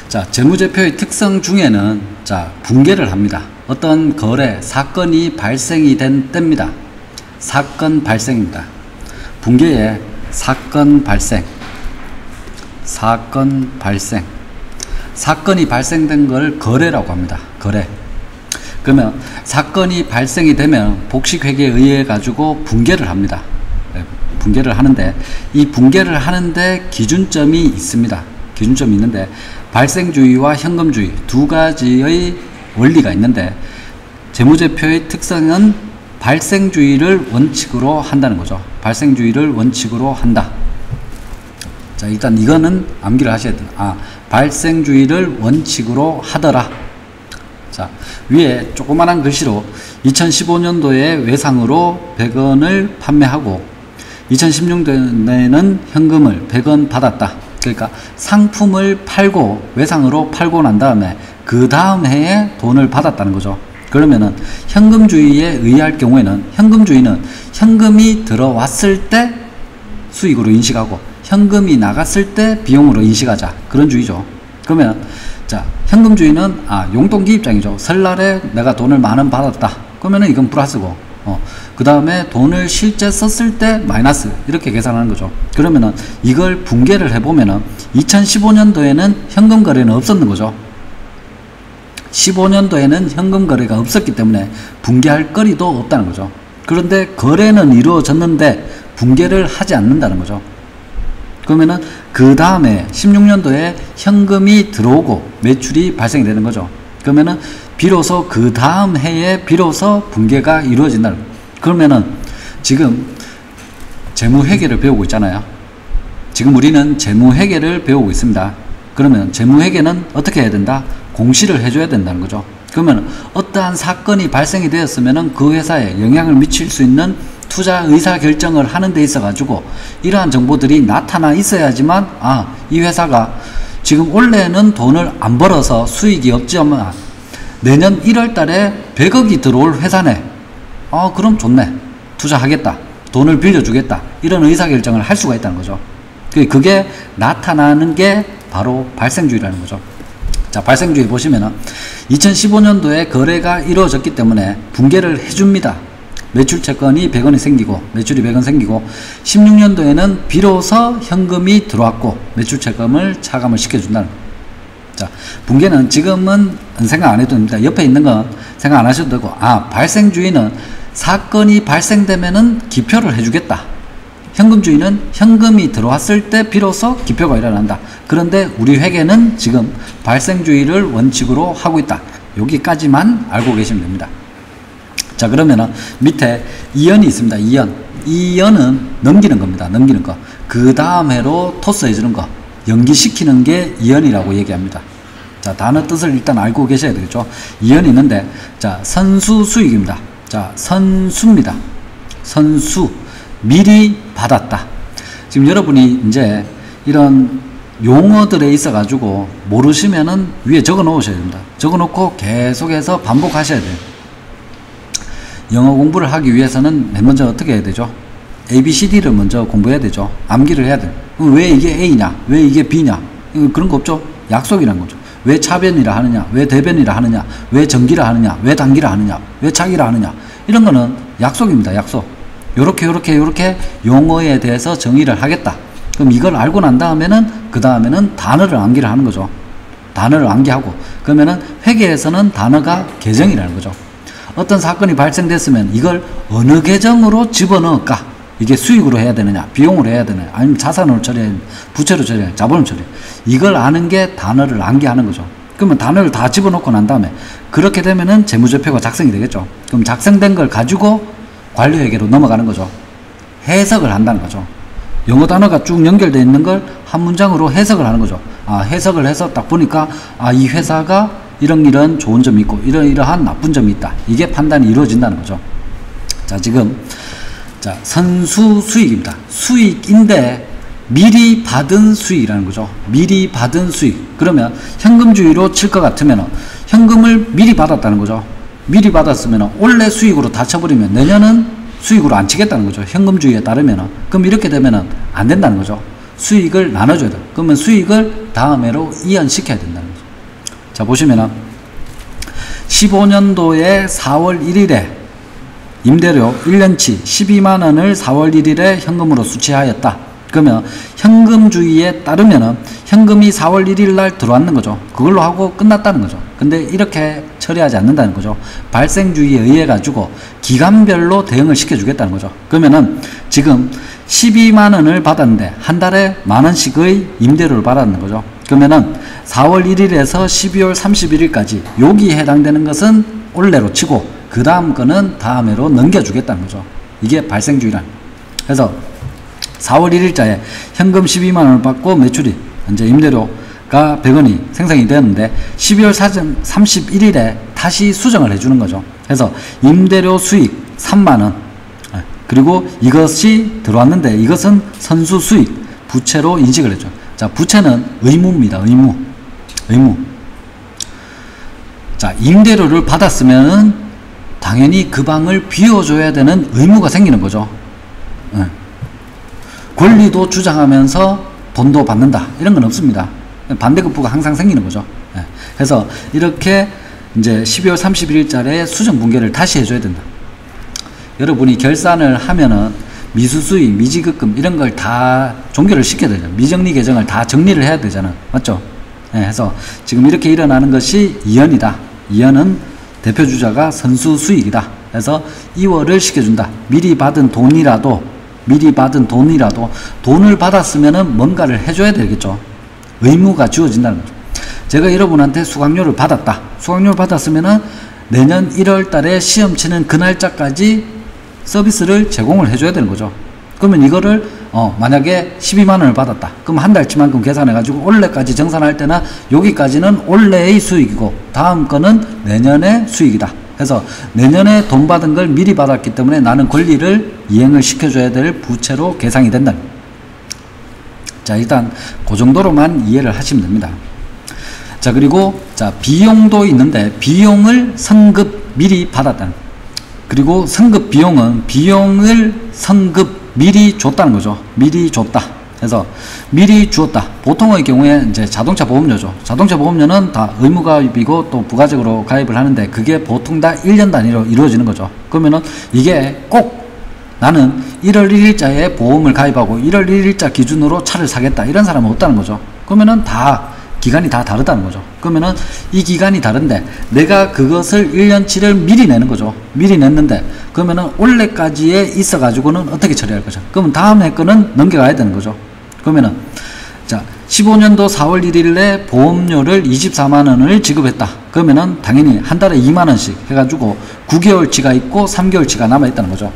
자, 재무제표의 특성 중에는 자, 붕괴를 합니다. 어떤 거래, 사건이 발생이 된 때입니다. 사건 발생입니다. 붕괴의 사건 발생. 사건이 발생된 걸 거래라고 합니다. 거래. 그러면 사건이 발생이 되면 복식회계에 의해 가지고 붕괴를 합니다. 붕괴를 하는데 이 붕괴를 하는데 기준점이 있습니다. 기준점이 있는데 발생주의와 현금주의 두 가지의 원리가 있는데 재무제표의 특성은 발생주의를 원칙으로 한다는 거죠. 발생주의를 원칙으로 한다. 자, 일단 이거는 암기를 하셔야 돼요. 발생주의를 원칙으로 하더라. 자, 위에 조그만한 글씨로 2015년도에 외상으로 100원을 판매하고 2016년도에는 현금을 100원 받았다. 그러니까 상품을 팔고 외상으로 팔고 난 다음에 그 다음 해에 돈을 받았다는 거죠. 그러면은 현금주의에 의할 경우에는 현금주의는 현금이 들어왔을 때 수익으로 인식하고 현금이 나갔을 때 비용으로 인식하자. 그런 주의죠. 그러면 자, 현금주의는 용돈기 입장이죠. 설날에 내가 돈을 10,000원 받았다. 그러면은 이건 플러스고 그 다음에 돈을 실제 썼을 때 마이너스 이렇게 계산하는 거죠. 그러면은 이걸 붕괴를 해보면은 2015년도에는 현금 거래는 없었는 거죠. 15년도에는 현금 거래가 없었기 때문에 붕괴할 거리도 없다는 거죠. 그런데 거래는 이루어졌는데 붕괴를 하지 않는다는 거죠. 그러면은 그 다음에 16년도에 현금이 들어오고 매출이 발생이 되는 거죠. 그러면은 비로소 그 다음 해에 비로소 붕괴가 이루어진다는 거예요. 그러면은 지금 재무회계를 배우고 있잖아요. 지금 우리는 재무회계를 배우고 있습니다. 그러면 재무회계는 어떻게 해야 된다? 공시를 해줘야 된다는 거죠. 그러면 어떠한 사건이 발생이 되었으면은 그 회사에 영향을 미칠 수 있는 투자 의사결정을 하는 데 있어 가지고 이러한 정보들이 나타나 있어야지만 이 회사가 지금 올해는 돈을 안 벌어서 수익이 없지만 내년 1월 달에 100억이 들어올 회사네. 그럼 좋네. 투자하겠다. 돈을 빌려주겠다. 이런 의사결정을 할 수가 있다는 거죠. 그게 나타나는 게 바로 발생주의라는 거죠. 자, 발생주의 보시면은 2015년도에 거래가 이루어졌기 때문에 붕괴를 해줍니다. 매출 채권이 100원이 생기고 매출이 100원 생기고 16년도에는 비로소 현금이 들어왔고 매출 채권을 차감을 시켜준다는 거예요. 자, 붕괴는 지금은 생각 안 해도 됩니다. 옆에 있는 건 생각 안 하셔도 되고 발생주의는 사건이 발생되면은 기표를 해주겠다. 현금주의는 현금이 들어왔을 때 비로소 기표가 일어난다. 그런데 우리 회계는 지금 발생주의를 원칙으로 하고 있다. 여기까지만 알고 계시면 됩니다. 자, 그러면은 밑에 2연이 있습니다. 2연은 넘기는 겁니다. 넘기는 거. 그 다음 해로 토스해 주는 거. 연기시키는 게 2연이라고 얘기합니다. 자, 단어 뜻을 일단 알고 계셔야 되겠죠. 2연이 있는데, 자, 선수 수익입니다. 자, 선수입니다. 선수. 미리 받았다. 지금 여러분이 이제 이런 용어들에 있어 가지고 모르시면은 위에 적어 놓으셔야 됩니다. 적어 놓고 계속해서 반복하셔야 돼요. 영어 공부를 하기 위해서는 맨 먼저 어떻게 해야 되죠? ABCD를 먼저 공부해야 되죠. 암기를 해야 돼요. 왜 이게 A냐? 왜 이게 B냐? 그런 거 없죠? 약속이라는 거죠. 왜 차변이라 하느냐? 왜 대변이라 하느냐? 왜 전기라 하느냐? 왜 단기라 하느냐? 왜 차기라 하느냐? 이런 거는 약속입니다. 약속. 요렇게 용어에 대해서 정의를 하겠다. 그럼 이걸 알고 난 다음에는 그 다음에는 단어를 암기를 하는 거죠. 단어를 암기하고 그러면은 회계에서는 단어가 계정이라는 거죠. 어떤 사건이 발생됐으면 이걸 어느 계정으로 집어넣을까? 이게 수익으로 해야 되느냐, 비용으로 해야 되느냐, 아니면 자산으로 처리해야 되느냐, 부채로 처리해야 되느냐, 자본으로 처리해야 되느냐. 이걸 아는 게 단어를 암기하는 거죠. 그러면 단어를 다 집어넣고 난 다음에 그렇게 되면은 재무제표가 작성이 되겠죠. 그럼 작성된 걸 가지고 관료회계로 넘어가는 거죠. 해석을 한다는 거죠. 영어 단어가 쭉 연결되어 있는 걸 한 문장으로 해석을 하는 거죠. 해석을 해서 딱 보니까 이 회사가 이런 좋은 점이 있고 이러한 나쁜 점이 있다. 이게 판단이 이루어진다는 거죠. 자, 지금 자, 선수 수익입니다. 수익인데 미리 받은 수익이라는 거죠. 미리 받은 수익. 그러면 현금주의로 칠 것 같으면 현금을 미리 받았다는 거죠. 미리 받았으면 원래 수익으로 다 쳐버리면 내년은 수익으로 안 치겠다는 거죠. 현금주의에 따르면. 그럼 이렇게 되면 안 된다는 거죠. 수익을 나눠줘야 돼. 그러면 수익을 다음 해로 이연시켜야 된다는 거죠. 자, 보시면은 15년도에 4월 1일에 임대료 1년치 12만원을 4월 1일에 현금으로 수취하였다. 그러면 현금주의에 따르면은 현금이 4월 1일 날 들어왔는 거죠. 그걸로 하고 끝났다는 거죠. 근데 이렇게 처리하지 않는다는 거죠. 발생주의에 의해 가지고 기간별로 대응을 시켜주겠다는 거죠. 그러면은 지금 12만원을 받았는데 한 달에 만원씩의 임대료를 받았는 거죠. 그러면은 4월 1일에서 12월 31일까지 여기에 해당되는 것은 올해로 치고 그 다음 거는 다음 해로 넘겨주겠다는 거죠. 이게 발생주의란. 그래서 4월 1일자에 현금 12만원을 받고 매출이 이제 임대료가 100원이 생성이 되었는데 12월 31일에 다시 수정을 해주는 거죠. 그래서 임대료 수익 3만원, 그리고 이것이 들어왔는데 이것은 선수 수익 부채로 인식을 해줘. 자, 부채는 의무입니다. 의무. 자, 임대료를 받았으면 당연히 그 방을 비워줘야 되는 의무가 생기는 거죠. 권리도 주장하면서 돈도 받는다, 이런 건 없습니다. 반대급부가 항상 생기는 거죠. 그래서 이렇게 이제 12월 31일자리에 수정 분계를 다시 해줘야 된다. 여러분이 결산을 하면은 미수수익, 미지급금 이런 걸 다 종결을 시켜야 되죠. 미정리 계정을 다 정리를 해야 되잖아. 맞죠? 그래서 지금 이렇게 일어나는 것이 이연이다. 이연은 대표주자가 선수수익이다. 그래서 2월을 시켜준다. 미리 받은 돈이라도 돈을 받았으면은 뭔가를 해줘야 되겠죠. 의무가 주어진다는 거죠. 제가 여러분한테 수강료를 받았다. 수강료를 받았으면은 내년 1월 달에 시험 치는 그 날짜까지 서비스를 제공을 해줘야 되는 거죠. 그러면 이거를 만약에 12만원을 받았다. 그럼 한 달치만큼 계산해가지고 올해까지 정산할 때는 여기까지는 올해의 수익이고 다음 거는 내년의 수익이다. 그래서 내년에 돈 받은 걸 미리 받았기 때문에 나는 권리를 이행을 시켜줘야 될 부채로 계산이 된다. 자, 일단 그 정도로만 이해를 하시면 됩니다. 자, 그리고 자, 비용도 있는데 비용을 성급 미리 받았다는, 그리고 성급 비용은 비용을 성급 미리 줬다는 거죠. 미리 줬다. 그래서 미리 주었다. 보통의 경우에 이제 자동차 보험료죠. 자동차 보험료는 다 의무가입이고 또 부가적으로 가입을 하는데 그게 보통 다 1년 단위로 이루어지는 거죠. 그러면은 이게 꼭 나는 1월 1일자에 보험을 가입하고 1월 1일자 기준으로 차를 사겠다, 이런 사람은 없다는 거죠. 그러면은 다 기간이 다 다르다는 거죠. 그러면은 이 기간이 다른데 내가 그것을 1년치를 미리 내는 거죠. 미리 냈는데 그러면은 올해까지에 있어 가지고는 어떻게 처리할 거죠? 그러면 다음 해 거는 넘겨가야 되는 거죠. 그러면은 자, 15년도 4월 1일에 보험료를 24만원을 지급했다. 그러면은 당연히 한 달에 2만원씩 해가지고 9개월치가 있고 3개월치가 남아있다는 거죠.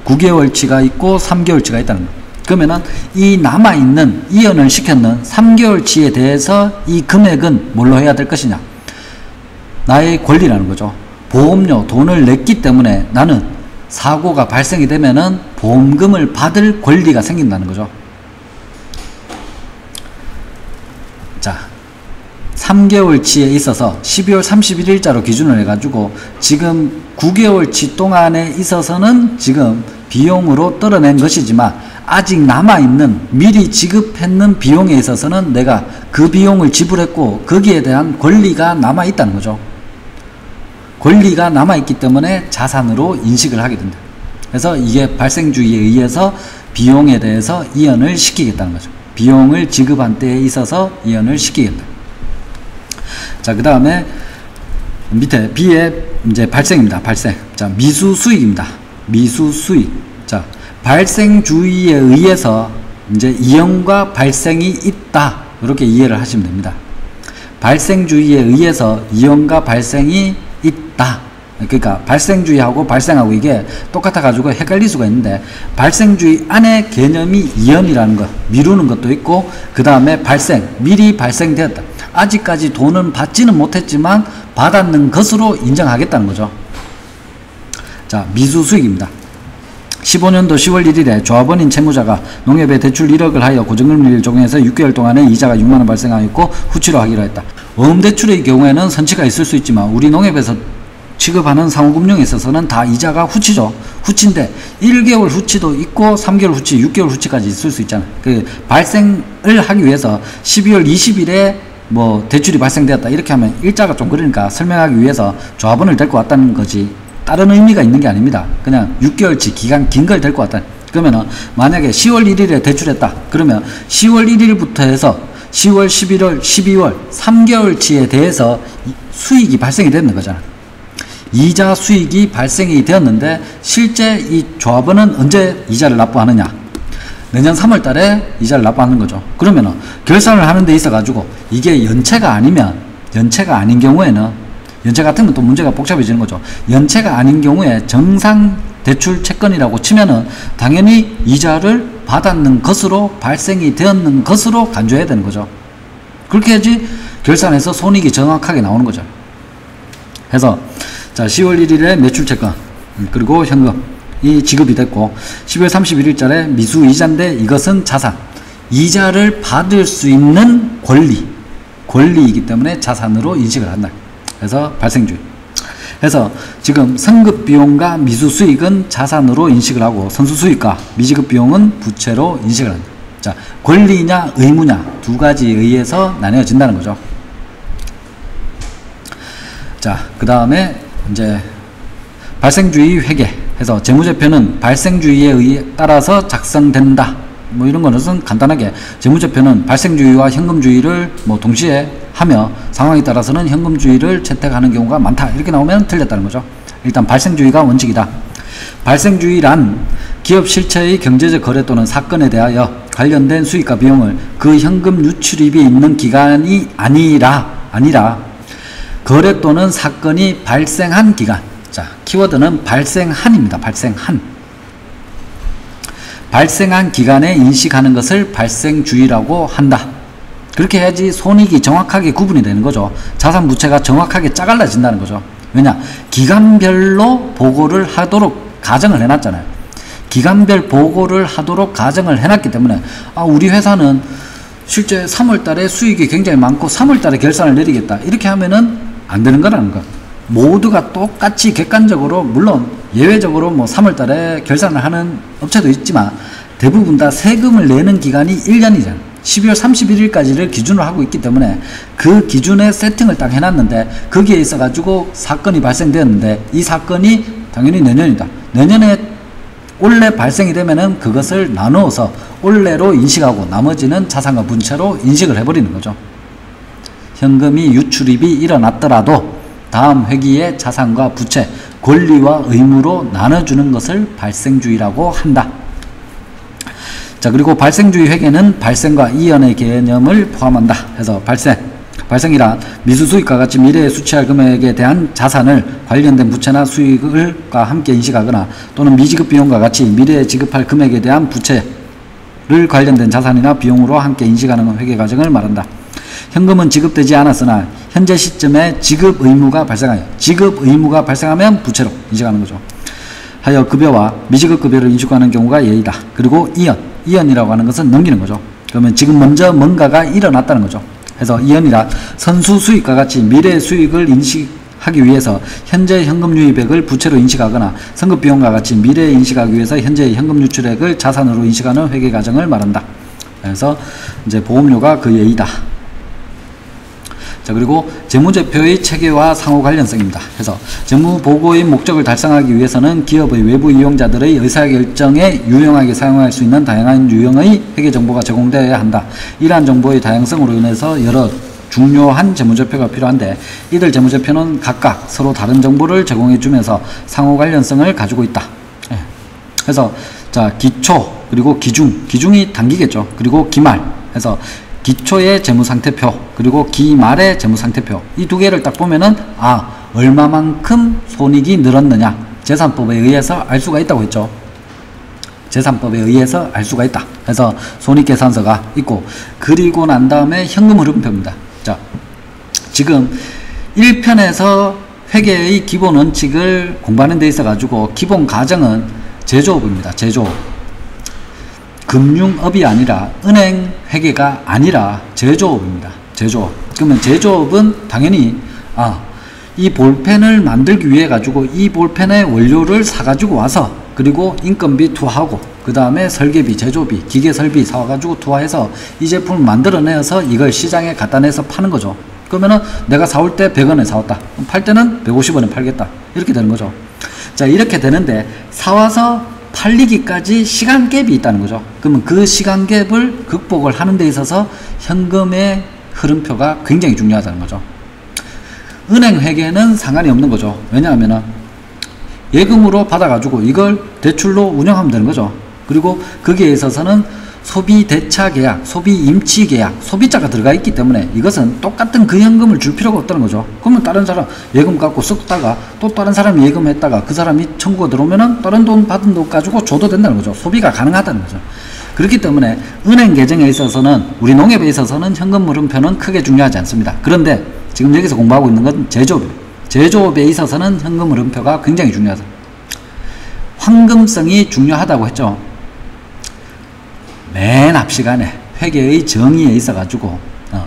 9개월치가 있고 3개월치가 있다는 거죠. 그러면은 이 남아있는 이연을 시켰는 3개월치에 대해서 이 금액은 뭘로 해야 될 것이냐? 나의 권리라는 거죠. 보험료 돈을 냈기 때문에 나는 사고가 발생이 되면은 보험금을 받을 권리가 생긴다는 거죠. 자, 3개월치에 있어서 12월 31일자로 기준을 해가지고 지금 9개월치 동안에 있어서는 지금 비용으로 떨어낸 것이지만 아직 남아있는 미리 지급했는 비용에 있어서는 내가 그 비용을 지불했고 거기에 대한 권리가 남아있다는 거죠. 권리가 남아있기 때문에 자산으로 인식을 하게 된다. 그래서 이게 발생주의에 의해서 비용에 대해서 이연을 시키겠다는 거죠. 비용을 지급한 때에 있어서 이연을 시키겠다. 자, 그 다음에 밑에 B의 이제 발생입니다. 발생. 자, 미수수익입니다. 미수수익. 자, 발생주의에 의해서 이제 이연과 발생이 있다. 이렇게 이해를 하시면 됩니다. 발생주의에 의해서 이연과 발생이 있다. 그러니까 발생주의하고 발생하고 이게 똑같아 가지고 헷갈릴 수가 있는데, 발생주의 안에 개념이 이연이라는 것, 미루는 것도 있고, 그 다음에 발생, 미리 발생되었다. 아직까지 돈은 받지는 못했지만 받았는 것으로 인정하겠다는 거죠. 자, 미수수익입니다. 15년도 10월 1일에 조합원인 채무자가 농협에 대출 1억을 하여 고정금리를 적용해서 6개월 동안에 이자가 6만원 발생하였고 후치로 하기로 했다. 어음대출의 경우에는 선치가 있을 수 있지만 우리 농협에서 취급하는 상호금융에 있어서는 다 이자가 후치죠. 후치인데 1개월 후치도 있고 3개월 후치, 6개월 후치까지 있을 수 있잖아요. 그 발생을 하기 위해서 12월 20일에 뭐 대출이 발생되었다 이렇게 하면 일자가 좀 그러니까 설명하기 위해서 조합원을 데리고 왔다는 거지 다른 의미가 있는 게 아닙니다. 그냥 6개월치 기간 긴 걸 데리고 왔다. 그러면은 만약에 10월 1일에 대출했다. 그러면 10월 1일부터 해서 10월, 11월, 12월 3개월치에 대해서 수익이 발생이 되는 거잖아. 이자 수익이 발생이 되었는데 실제 이 조합원은 언제 이자를 납부하느냐? 내년 3월 달에 이자를 납부하는 거죠. 그러면은 결산을 하는 데 있어 가지고 이게 연체가 아니면 연체가 아닌 경우에는 연체 같으면 또 문제가 복잡해지는 거죠. 연체가 아닌 경우에 정상 대출 채권이라고 치면은 당연히 이자를 받았는 것으로 발생이 되었는 것으로 간주해야 되는 거죠. 그렇게 해야지 결산해서 손익이 정확하게 나오는 거죠. 해서 자 10월 1일에 매출채권 그리고 현금이 지급이 됐고 12월 31일자에 미수 이자인데 이것은 자산 이자를 받을 수 있는 권리이기 때문에 자산으로 인식을 한다. 그래서 발생주의. 그래서 지금 선급 비용과 미수 수익은 자산으로 인식을 하고 선수 수익과 미지급 비용은 부채로 인식을 한다. 자, 권리냐 의무냐 두 가지에 의해서 나뉘어진다는 거죠. 자, 그 다음에 이제 발생주의 회계 해서 재무제표는 발생주의에 의해 따라서 작성된다. 뭐 이런 거는 간단하게 재무제표는 발생주의와 현금주의를 뭐 동시에 하며 상황에 따라서는 현금주의를 채택하는 경우가 많다. 이렇게 나오면 틀렸다는 거죠. 일단 발생주의가 원칙이다. 발생주의란 기업 실체의 경제적 거래 또는 사건에 대하여 관련된 수익과 비용을 그 현금 유출입이 있는 기간이 아니라 거래 또는 사건이 발생한 기간. 자, 키워드는 발생한입니다. 발생한 기간에 인식하는 것을 발생주의라고 한다. 그렇게 해야지 손익이 정확하게 구분이 되는 거죠. 자산 부채가 정확하게 짜갈라진다는 거죠. 왜냐? 기간별로 보고를 하도록 가정을 해놨잖아요. 기간별 보고를 하도록 가정을 해놨기 때문에 우리 회사는 실제 3월 달에 수익이 굉장히 많고 3월 달에 결산을 내리겠다. 이렇게 하면은 안 되는 거라는 거. 모두가 똑같이 객관적으로 물론 예외적으로 뭐 3월 달에 결산을 하는 업체도 있지만 대부분 다 세금을 내는 기간이 1년이잖아요. 12월 31일까지를 기준으로 하고 있기 때문에 그 기준에 세팅을 딱 해놨는데 거기에 있어 가지고 사건이 발생되었는데 이 사건이 당연히 내년이다. 내년에 올해 발생이 되면은 그것을 나누어서 올해로 인식하고 나머지는 자산과 분채로 인식을 해버리는 거죠. 현금이 유출입이 일어났더라도 다음 회기에 자산과 부채, 권리와 의무로 나눠주는 것을 발생주의라고 한다. 자, 그리고 발생주의 회계는 발생과 이연의 개념을 포함한다. 그래서 발생이란 미수수익과 같이 미래에 수취할 금액에 대한 자산을 관련된 부채나 수익과 함께 인식하거나 또는 미지급 비용과 같이 미래에 지급할 금액에 대한 부채를 관련된 자산이나 비용으로 함께 인식하는 회계 과정을 말한다. 현금은 지급되지 않았으나 현재 시점에 지급 의무가 발생하면 부채로 인식하는 거죠. 하여 급여와 미지급 급여를 인식하는 경우가 예의다. 그리고 이연이라고 하는 것은 넘기는 거죠. 그러면 지금 먼저 뭔가가 일어났다는 거죠. 그래서 이연이란 선수 수익과 같이 미래 수익을 인식하기 위해서 현재 현금 유입액을 부채로 인식하거나 선급 비용과 같이 미래에 인식하기 위해서 현재의 현금 유출액을 자산으로 인식하는 회계 과정을 말한다. 그래서 이제 보험료가 그 예의다. 자, 그리고 재무제표의 체계와 상호 관련성입니다. 그래서 재무보고의 목적을 달성하기 위해서는 기업의 외부 이용자들의 의사결정에 유용하게 사용할 수 있는 다양한 유형의 회계정보가 제공되어야 한다. 이러한 정보의 다양성으로 인해서 여러 중요한 재무제표가 필요한데 이들 재무제표는 각각 서로 다른 정보를 제공해주면서 상호 관련성을 가지고 있다. 그래서 자, 기초 그리고 기중이 단기겠죠. 그리고 기말. 그래서 기초의 재무상태표 그리고 기말의 재무상태표 이 두 개를 딱 보면은 얼마만큼 손익이 늘었느냐 재산법에 의해서 알 수가 있다고 했죠. 재산법에 의해서 알 수가 있다. 그래서 손익계산서가 있고 그리고 난 다음에 현금 흐름표입니다. 자, 지금 1편에서 회계의 기본 원칙을 공부하는 데 있어 가지고 기본 가정은 제조업입니다. 제조업. 금융업이 아니라 은행 회계가 아니라 제조업입니다. 제조업. 그러면 제조업은 당연히 이 볼펜을 만들기 위해 가지고 이 볼펜의 원료를 사 가지고 와서 그리고 인건비 투하하고 그 다음에 설계비, 제조비, 기계 설비 사와가지고 투하해서 이 제품을 만들어내서 이걸 시장에 갖다 내서 파는 거죠. 그러면은 내가 사올 때 100원에 사왔다. 팔 때는 150원에 팔겠다. 이렇게 되는 거죠. 자, 이렇게 되는데 사와서 팔리기까지 시간 갭이 있다는 거죠. 그러면 그 시간 갭을 극복을 하는 데 있어서 현금의 흐름표가 굉장히 중요하다는 거죠. 은행 회계는 상관이 없는 거죠. 왜냐하면 예금으로 받아가지고 이걸 대출로 운영하면 되는 거죠. 그리고 거기에 있어서는 소비 대차 계약, 소비 임치 계약, 소비자가 들어가 있기 때문에 이것은 똑같은 그 현금을 줄 필요가 없다는 거죠. 그러면 다른 사람 예금 갖고 썩다가 또 다른 사람이 예금했다가 그 사람이 청구가 들어오면은 다른 돈 받은 돈 가지고 줘도 된다는 거죠. 소비가 가능하다는 거죠. 그렇기 때문에 은행 계정에 있어서는 우리 농협에 있어서는 현금 물음표는 크게 중요하지 않습니다. 그런데 지금 여기서 공부하고 있는 건 제조업. 제조업에 있어서는 현금 물음표가 굉장히 중요하다. 황금성이 중요하다고 했죠. 맨 앞 시간에 회계의 정의에 있어 가지고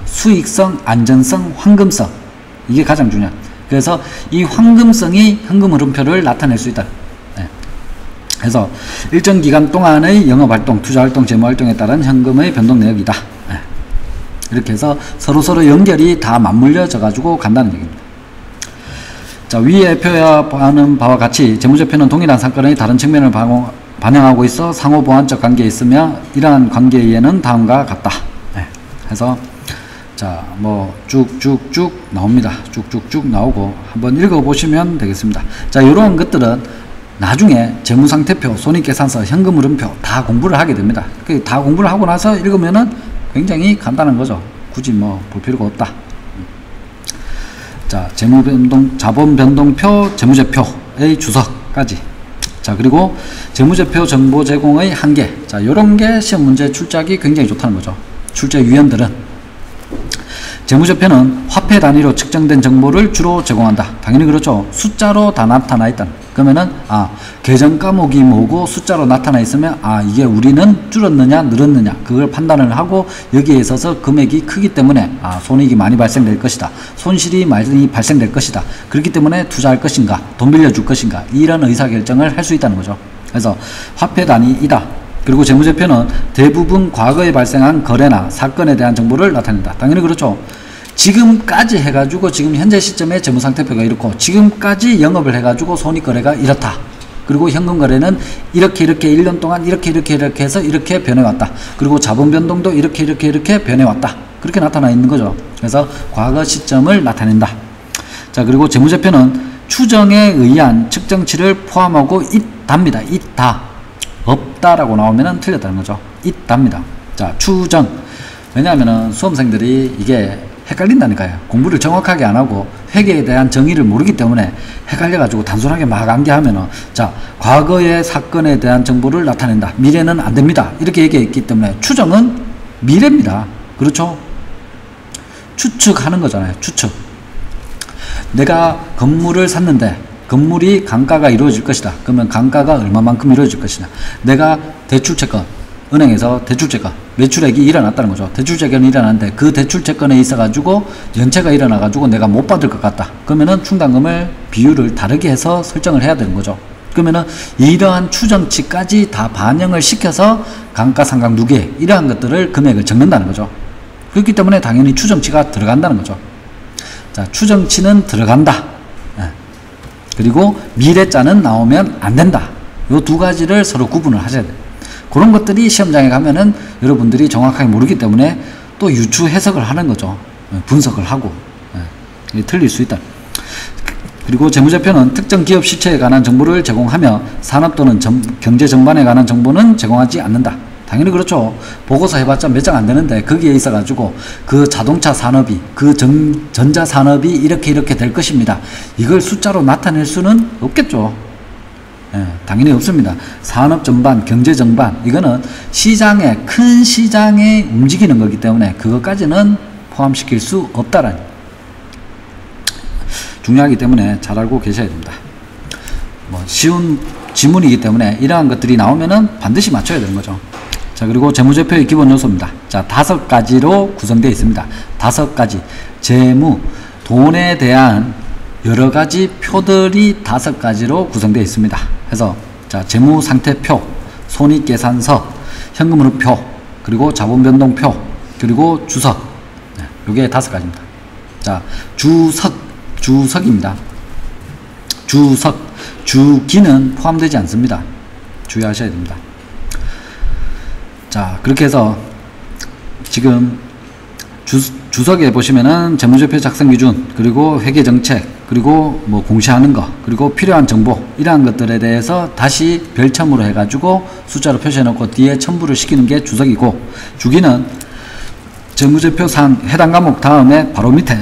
수익성, 안전성, 황금성 이게 가장 중요한. 그래서 이 황금성이 현금 흐름표를 나타낼 수 있다. 네. 그래서 일정 기간 동안의 영업활동, 투자활동, 재무활동에 따른 현금의 변동 내역이다. 네. 이렇게 해서 서로서로 연결이 다 맞물려져 가지고 간다는 얘기입니다. 자, 위에 표현하는 바와 같이 재무제표는 동일한 사건의 다른 측면을 반영하고 있어 상호 보완적 관계에 있으며 이러한 관계에는 다음과 같다. 네. 해서 자, 뭐 쭉쭉쭉 나옵니다. 쭉쭉쭉 나오고 한번 읽어보시면 되겠습니다. 자, 이런 것들은 나중에 재무상태표, 손익계산서, 현금흐름표 다 공부를 하게 됩니다. 다 공부를 하고 나서 읽으면은 굉장히 간단한 거죠. 굳이 뭐 볼 필요가 없다. 자, 재무변동, 자본변동표, 재무제표의 주석까지. 자, 그리고 재무제표 정보 제공의 한계. 자, 요런 게 시험 문제 출제하기 굉장히 좋다는 거죠. 출제 유형들은. 재무제표는 화폐 단위로 측정된 정보를 주로 제공한다. 당연히 그렇죠. 숫자로 다 나타나 있다. 그러면은, 계정 과목이 뭐고 숫자로 나타나 있으면, 이게 우리는 줄었느냐, 늘었느냐, 그걸 판단을 하고 여기에 있어서 금액이 크기 때문에, 손익이 많이 발생될 것이다. 손실이 많이 발생될 것이다. 그렇기 때문에 투자할 것인가, 돈 빌려줄 것인가, 이런 의사결정을 할 수 있다는 거죠. 그래서 화폐 단위이다. 그리고 재무제표는 대부분 과거에 발생한 거래나 사건에 대한 정보를 나타낸다. 당연히 그렇죠. 지금까지 해가지고 지금 현재 시점에 재무상태표가 이렇고 지금까지 영업을 해가지고 손익거래가 이렇다. 그리고 현금거래는 이렇게 1년 동안 이렇게 해서 이렇게 변해왔다. 그리고 자본변동도 이렇게 변해왔다. 그렇게 나타나 있는 거죠. 그래서 과거 시점을 나타낸다. 자, 그리고 재무제표는 추정에 의한 측정치를 포함하고 있답니다. 있다. 없다라고 나오면은 틀렸다는 거죠. 있답니다. 자, 추정. 왜냐하면은 수험생들이 이게 헷갈린다니까요. 공부를 정확하게 안 하고 회계에 대한 정의를 모르기 때문에 헷갈려가지고 단순하게 막 암기하면은, 자, 과거의 사건에 대한 정보를 나타낸다. 미래는 안 됩니다. 이렇게 얘기했기 때문에 추정은 미래입니다. 그렇죠? 추측하는 거잖아요. 추측. 내가 건물을 샀는데 건물이 강가가 이루어질 것이다. 그러면 강가가 얼마만큼 이루어질 것이냐. 내가 대출채권, 은행에서 대출채권, 매출액이 일어났다는 거죠. 대출채권이 일어났는데 그 대출채권에 있어가지고 연체가 일어나가지고 내가 못 받을 것 같다. 그러면은 충당금을 비율을 다르게 해서 설정을 해야 되는 거죠. 그러면은 이러한 추정치까지 다 반영을 시켜서 감가상각 누계, 이러한 것들을 금액을 적는다는 거죠. 그렇기 때문에 당연히 추정치가 들어간다는 거죠. 자, 추정치는 들어간다. 그리고 미래자는 나오면 안 된다. 요 두 가지를 서로 구분을 하셔야 돼요. 그런 것들이 시험장에 가면은 여러분들이 정확하게 모르기 때문에 또 유추 해석을 하는 거죠. 분석을 하고. 틀릴 수 있다. 그리고 재무제표는 특정 기업 실체에 관한 정보를 제공하며 산업 또는 경제 전반에 관한 정보는 제공하지 않는다. 당연히 그렇죠. 보고서 해봤자 몇 장 안 되는데 거기에 있어가지고 그 자동차 산업이, 그 전자 산업이 이렇게 될 것입니다. 이걸 숫자로 나타낼 수는 없겠죠. 당연히 없습니다. 산업 전반, 경제 전반, 이거는 큰 시장에 움직이는 거기 때문에 그것까지는 포함시킬 수 없다라는, 중요하기 때문에 잘 알고 계셔야 됩니다. 뭐 쉬운 지문이기 때문에 이러한 것들이 나오면은 반드시 맞춰야 되는 거죠. 자, 그리고 재무제표의 기본 요소입니다. 자, 5가지로 구성되어 있습니다. 5가지. 재무, 돈에 대한 여러 가지 표들이 5가지로 구성되어 있습니다. 그래서 자, 재무상태표, 손익계산서, 현금흐름표, 그리고 자본변동표, 그리고 주석. 요게 5가지입니다. 자, 주석입니다. 주석, 주기는 포함되지 않습니다. 주의하셔야 됩니다. 자, 그렇게 해서 지금 주석에 보시면은 재무제표 작성 기준, 그리고 회계 정책, 그리고 뭐 공시하는 거, 그리고 필요한 정보, 이러한 것들에 대해서 다시 별첨으로 해가지고 숫자로 표시해 놓고 뒤에 첨부를 시키는 게 주석이고, 주기는 재무제표상 해당 과목 다음에 바로 밑에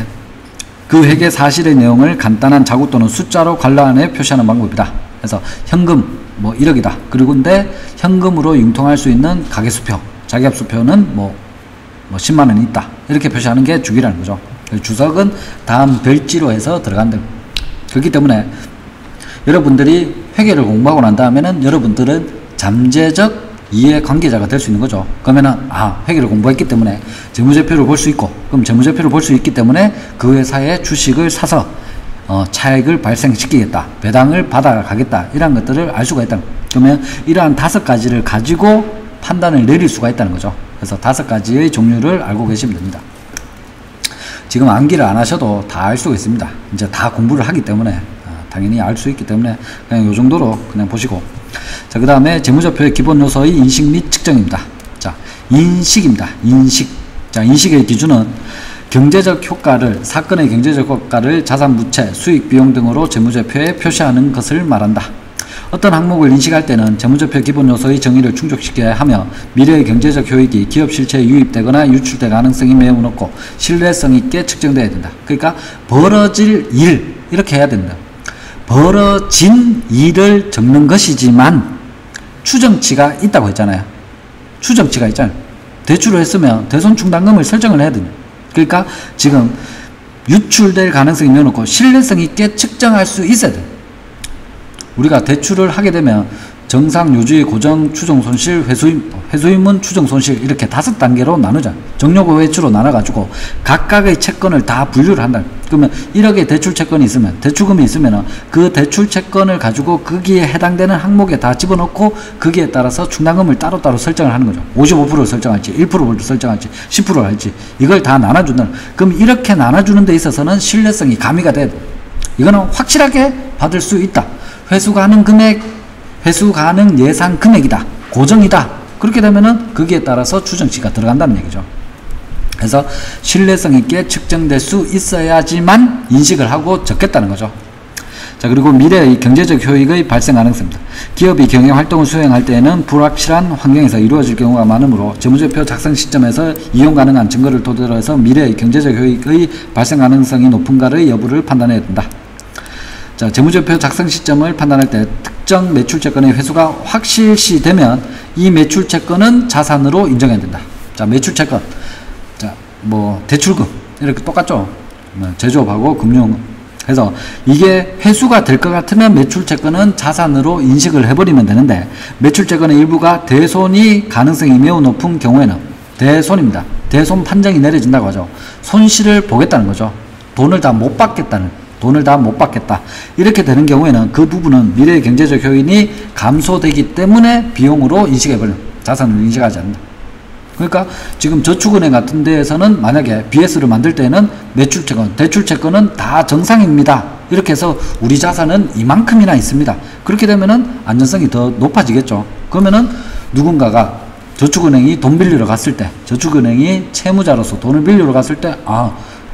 그 회계 사실의 내용을 간단한 자구 또는 숫자로 관란에 표시하는 방법이다. 그래서 현금 뭐 1억이다. 그리고 근데 현금으로 융통할 수 있는 가계수표, 자기합수표는 뭐 10만원이 있다. 이렇게 표시하는 게 주기라는 거죠. 주석은 다음 별지로 해서 들어간다. 그렇기 때문에 여러분들이 회계를 공부하고 난 다음에는 여러분들은 잠재적 이해관계자가 될 수 있는 거죠. 그러면은 회계를 공부했기 때문에 재무제표를 볼 수 있고, 그럼 재무제표를 볼 수 있기 때문에 그 회사의 주식을 사서 차익을 발생시키겠다, 배당을 받아가겠다, 이러한 것들을 알 수가 있다. 그러면 이러한 5가지를 가지고 판단을 내릴 수가 있다는 거죠. 그래서 5가지의 종류를 알고 계시면 됩니다. 지금 암기를 안 하셔도 다 알 수가 있습니다. 이제 다 공부를 하기 때문에 당연히 알 수 있기 때문에 그냥 요 정도로 그냥 보시고, 자, 그 다음에 재무제표의 기본 요소의 인식 및 측정입니다. 자, 인식입니다. 인식. 자, 인식의 기준은 경제적 효과를, 사건의 경제적 효과를 자산, 부채, 수익, 비용 등으로 재무제표에 표시하는 것을 말한다. 어떤 항목을 인식할 때는 재무제표 기본 요소의 정의를 충족시켜야 하며 미래의 경제적 효익이 기업 실체에 유입되거나 유출될 가능성이 매우 높고 신뢰성 있게 측정되어야 된다. 그러니까 벌어질 일, 이렇게 해야 된다. 벌어진 일을 적는 것이지만 추정치가 있다고 했잖아요. 추정치가 있잖아요. 대출을 했으면 대손충당금을 설정을 해야 됩니다. 그러니까 지금 유출될 가능성이 매우 높고 신뢰성 있게 측정할 수 있어야 돼요. 우리가 대출을 하게 되면 정상, 요주의, 고정, 추정 손실, 회수의문, 추정 손실, 이렇게 5단계로 나누잖아요. 정료고 회수로 나눠가지고 각각의 채권을 다 분류를 한다. 그러면 1억의 대출 채권이 있으면, 대출금이 있으면 그 대출 채권을 가지고 거기에 해당되는 항목에 다 집어넣고 거기에 따라서 충당금을 따로따로 설정을 하는 거죠. 55%를 설정할지, 1%를 설정할지, 10%를 할지, 이걸 다 나눠준다. 그럼 이렇게 나눠주는 데 있어서는 신뢰성이 가미가 돼야 돼. 이거는 확실하게 받을 수 있다. 회수 가능 금액, 회수 가능 예상 금액이다. 고정이다. 그렇게 되면은 거기에 따라서 추정치가 들어간다는 얘기죠. 그래서 신뢰성 있게 측정될 수 있어야지만 인식을 하고 적겠다는 거죠. 자, 그리고 미래의 경제적 효익의 발생 가능성입니다. 기업이 경영 활동을 수행할 때에는 불확실한 환경에서 이루어질 경우가 많으므로 재무제표 작성 시점에서 이용 가능한 증거를 토대로 해서 미래의 경제적 효익의 발생 가능성이 높은가의 여부를 판단해야 된다. 자, 재무제표 작성 시점을 판단할 때 특정 매출채권의 회수가 확실시되면 이 매출채권은 자산으로 인정해야 된다. 자, 매출채권. 자, 뭐 대출금 이렇게 똑같죠. 제조업하고 금융 해서 이게 회수가 될 것 같으면 매출채권은 자산으로 인식을 해버리면 되는데, 매출채권의 일부가 대손이 가능성이 매우 높은 경우에는 대손입니다. 대손 판정이 내려진다고 하죠. 손실을 보겠다는 거죠. 돈을 다 못 받겠다. 이렇게 되는 경우에는 그 부분은 미래의 경제적 효인이 감소되기 때문에 비용으로 인식해버려요. 자산으로 인식하지 않는다. 그러니까 지금 저축은행 같은 데에서는 만약에 BS를 만들 때는 매출채권, 대출채권은 다 정상입니다. 이렇게 해서 우리 자산은 이만큼이나 있습니다. 그렇게 되면은 안전성이 더 높아지겠죠. 그러면은 누군가가 저축은행이 돈 빌리러 갔을 때, 저축은행이 채무자로서 돈을 빌리러 갔을 때,